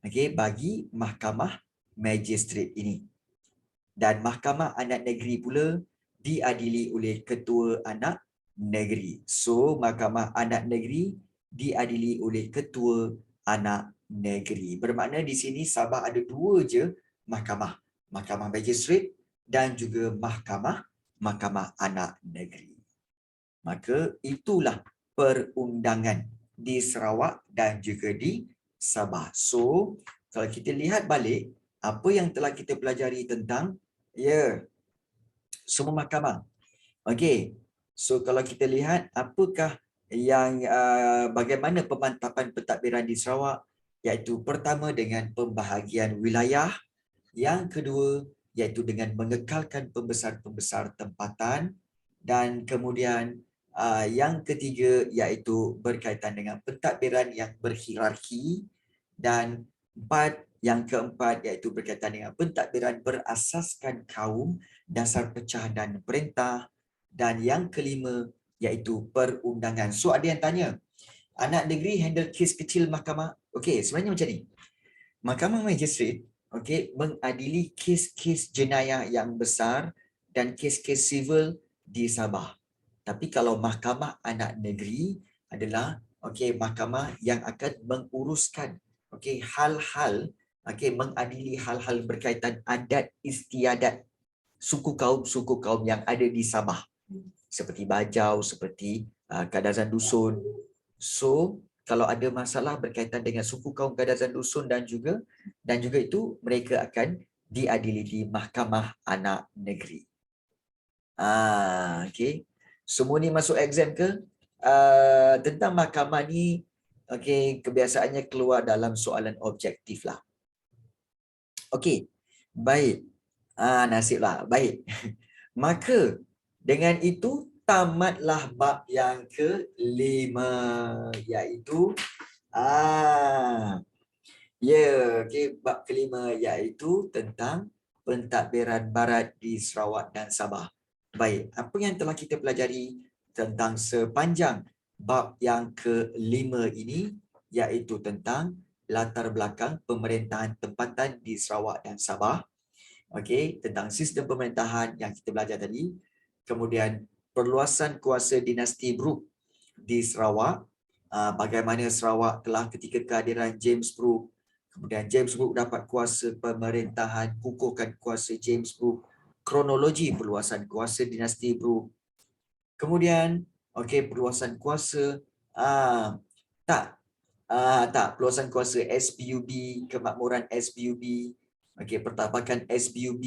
Okey, bagi mahkamah magistrat ini. Dan mahkamah anak negeri pula diadili oleh ketua anak negeri. So, mahkamah anak negeri diadili oleh ketua anak negeri. Bermakna di sini Sabah ada 2 je mahkamah. Mahkamah magistrat dan juga mahkamah anak negeri. Maka itulah perundangan di Sarawak dan juga di Sabah. So, kalau kita lihat balik apa yang telah kita pelajari tentang semua mahkamah. Okey. So kalau kita lihat apakah yang bagaimana pemantapan pentadbiran di Sarawak, iaitu pertama dengan pembahagian wilayah, yang kedua iaitu dengan mengekalkan pembesar-pembesar tempatan, dan kemudian yang ketiga iaitu berkaitan dengan pentadbiran yang berhierarki, dan yang keempat iaitu berkaitan dengan pentadbiran berasaskan kaum, dasar pecah dan perintah, dan yang kelima iaitu perundangan. So ada yang tanya, anak negeri handle kes kecil mahkamah. Okey, sebenarnya macam ni. Mahkamah magistrat mengadili kes-kes jenayah yang besar dan kes-kes sivil di Sabah. Tapi kalau mahkamah anak negeri adalah mahkamah yang akan menguruskan hal-hal mengadili hal-hal berkaitan adat istiadat suku kaum yang ada di Sabah, seperti Bajau, seperti Kadazan Dusun. So kalau ada masalah berkaitan dengan suku kaum Kadazan Dusun dan juga itu mereka akan diadili di mahkamah anak negeri. Okey. Semua ni masuk exam ke? Tentang mahkamah ni kebiasaannya keluar dalam soalan objektif lah. Okey. Baik. Nasiblah. Baik. Maka dengan itu tamatlah bab yang ke-5, iaitu bab ke-5 iaitu tentang pentadbiran barat di Sarawak dan Sabah. Baik, apa yang telah kita pelajari tentang sepanjang bab yang ke-5 ini iaitu tentang latar belakang pemerintahan tempatan di Sarawak dan Sabah. Tentang sistem pemerintahan yang kita belajar tadi. Kemudian perluasan kuasa dinasti Brooke di Sarawak. Bagaimana Sarawak telah ketika kehadiran James Brooke. Kemudian James Brooke dapat kuasa pemerintahan, kukuhkan kuasa James Brooke. Kronologi perluasan kuasa dinasti Brooke. Kemudian perluasan kuasa perluasan kuasa SBUB, kemakmuran SBUB, pertabakan SBUB,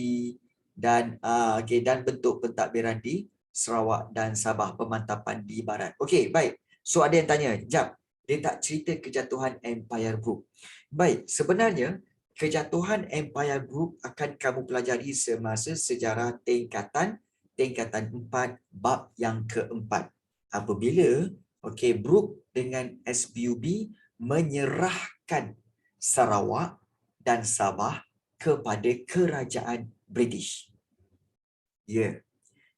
dan dan bentuk pentadbiran di Sarawak dan Sabah, pemantapan di barat. Okey, baik. So ada yang tanya, jap, dia tak cerita kejatuhan Empire Group. Baik, sebenarnya kejatuhan Empire Group akan kamu pelajari semasa sejarah tingkatan 4 bab yang keempat. Apabila Brooke dengan SBUB menyerahkan Sarawak dan Sabah kepada kerajaan British.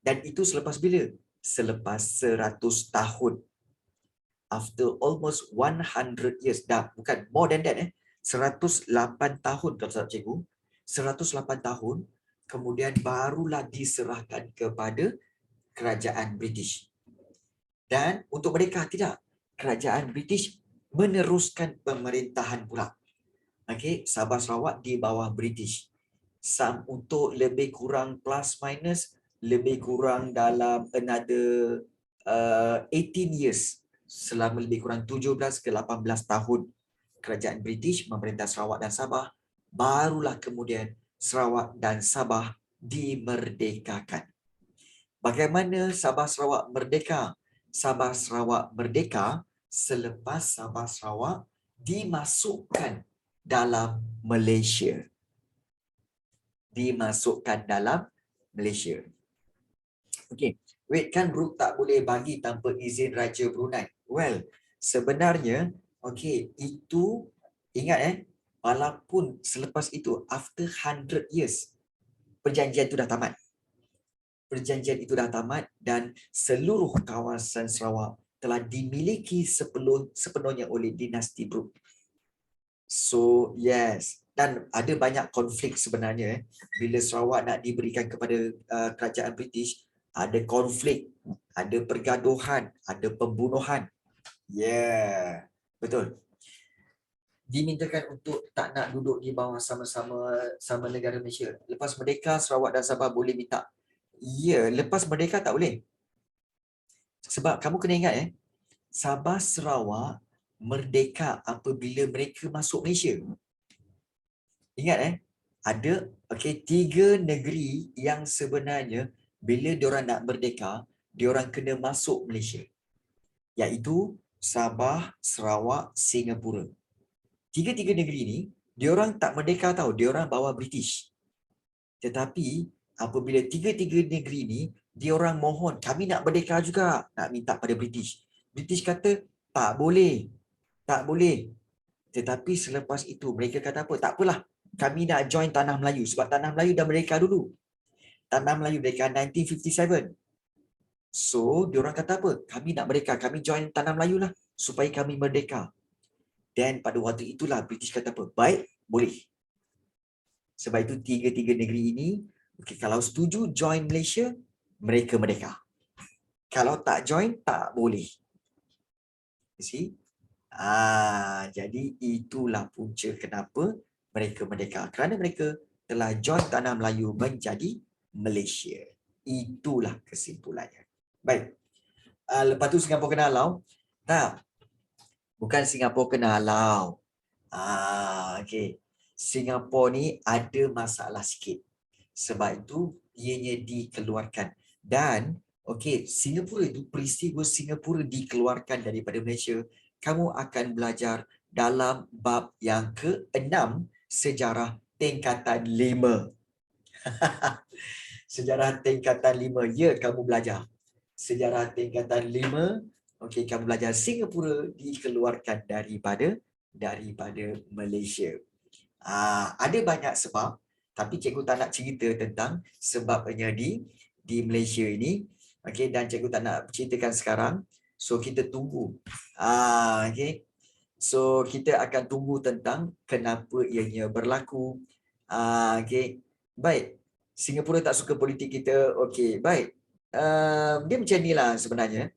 Dan itu selepas bila? Selepas 100 tahun. After almost 100 years. Dah, bukan more than that. 108 tahun kalau tak cikgu. 108 tahun. kemudian barulah diserahkan kepada kerajaan British. Dan untuk mereka tidak, kerajaan British meneruskan pemerintahan pula. Okey, Sabah Sarawak di bawah British. Untuk lebih kurang plus minus lebih kurang dalam another 18 years, selama lebih kurang 17 ke 18 tahun kerajaan British memerintah Sarawak dan Sabah, barulah kemudian Sarawak dan Sabah dimerdekakan. Bagaimana Sabah Sarawak merdeka? Sabah Sarawak merdeka selepas Sabah Sarawak dimasukkan dalam Malaysia. Dimasukkan dalam Malaysia. Okey, wait, kan Brooke tak boleh bagi tanpa izin Raja Brunei. Well, sebenarnya okey, itu ingat walaupun selepas itu after 100 years perjanjian itu dah tamat. Perjanjian itu dah tamat dan seluruh kawasan Sarawak telah dimiliki sepenuhnya oleh dinasti Brooke. So, yes. Dan ada banyak konflik sebenarnya. Bila Sarawak nak diberikan kepada kerajaan British, ada konflik, ada pergaduhan, ada pembunuhan. Yeah, betul. Dimintakan untuk tak nak duduk di bawah sama negara Malaysia. Lepas merdeka, Sarawak dan Sabah boleh minta. Ya, lepas merdeka tak boleh. Sebab kamu kena ingat Sabah Sarawak merdeka apabila mereka masuk Malaysia. Ingat ada tiga negeri yang sebenarnya bila diorang nak merdeka, diorang kena masuk Malaysia. Iaitu Sabah, Sarawak, Singapura. Tiga-tiga negeri ni, diorang tak merdeka tau, diorang bawa British. Tetapi apabila tiga-tiga negeri ni, diorang mohon, kami nak merdeka juga, nak minta pada British. British kata, tak boleh. Tak boleh. Tetapi selepas itu, mereka kata apa? Tak apalah. Kami nak join Tanah Melayu sebab Tanah Melayu dah merdeka dulu. Tanah Melayu merdeka 1957. So, diorang kata apa? Kami nak merdeka, kami join Tanah Melayu lah supaya kami merdeka. Dan pada waktu itulah British kata apa? Baik, boleh. Sebab itu tiga-tiga negeri ini, kalau setuju join Malaysia, mereka merdeka. Kalau tak join, tak boleh. You see? Jadi itulah punca kenapa mereka merdeka. Kerana mereka telah join Tanah Melayu menjadi Malaysia. Itulah kesimpulannya. Baik. Lepas tu Singapura kena halau? Tak. Bukan Singapura kena halau. Okey. Singapura ni ada masalah sikit. Sebab itu ianya dikeluarkan. Dan Singapura itu, peristiwa Singapura dikeluarkan daripada Malaysia, kamu akan belajar dalam bab yang ke-6, sejarah tingkatan 5. Sejarah tingkatan 5. Ya, kamu belajar. Sejarah tingkatan 5. Kamu belajar Singapura dikeluarkan daripada Malaysia. Ada banyak sebab, tapi cikgu tak nak cerita tentang sebabnya di Malaysia ini. Dan cikgu tak nak ceritakan sekarang. So kita tunggu. So kita akan tunggu tentang kenapa ianya berlaku. Baik. Singapura tak suka politik kita. Baik. Dia macam inilah sebenarnya.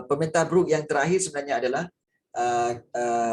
Pemerintah Brooke yang terakhir sebenarnya adalah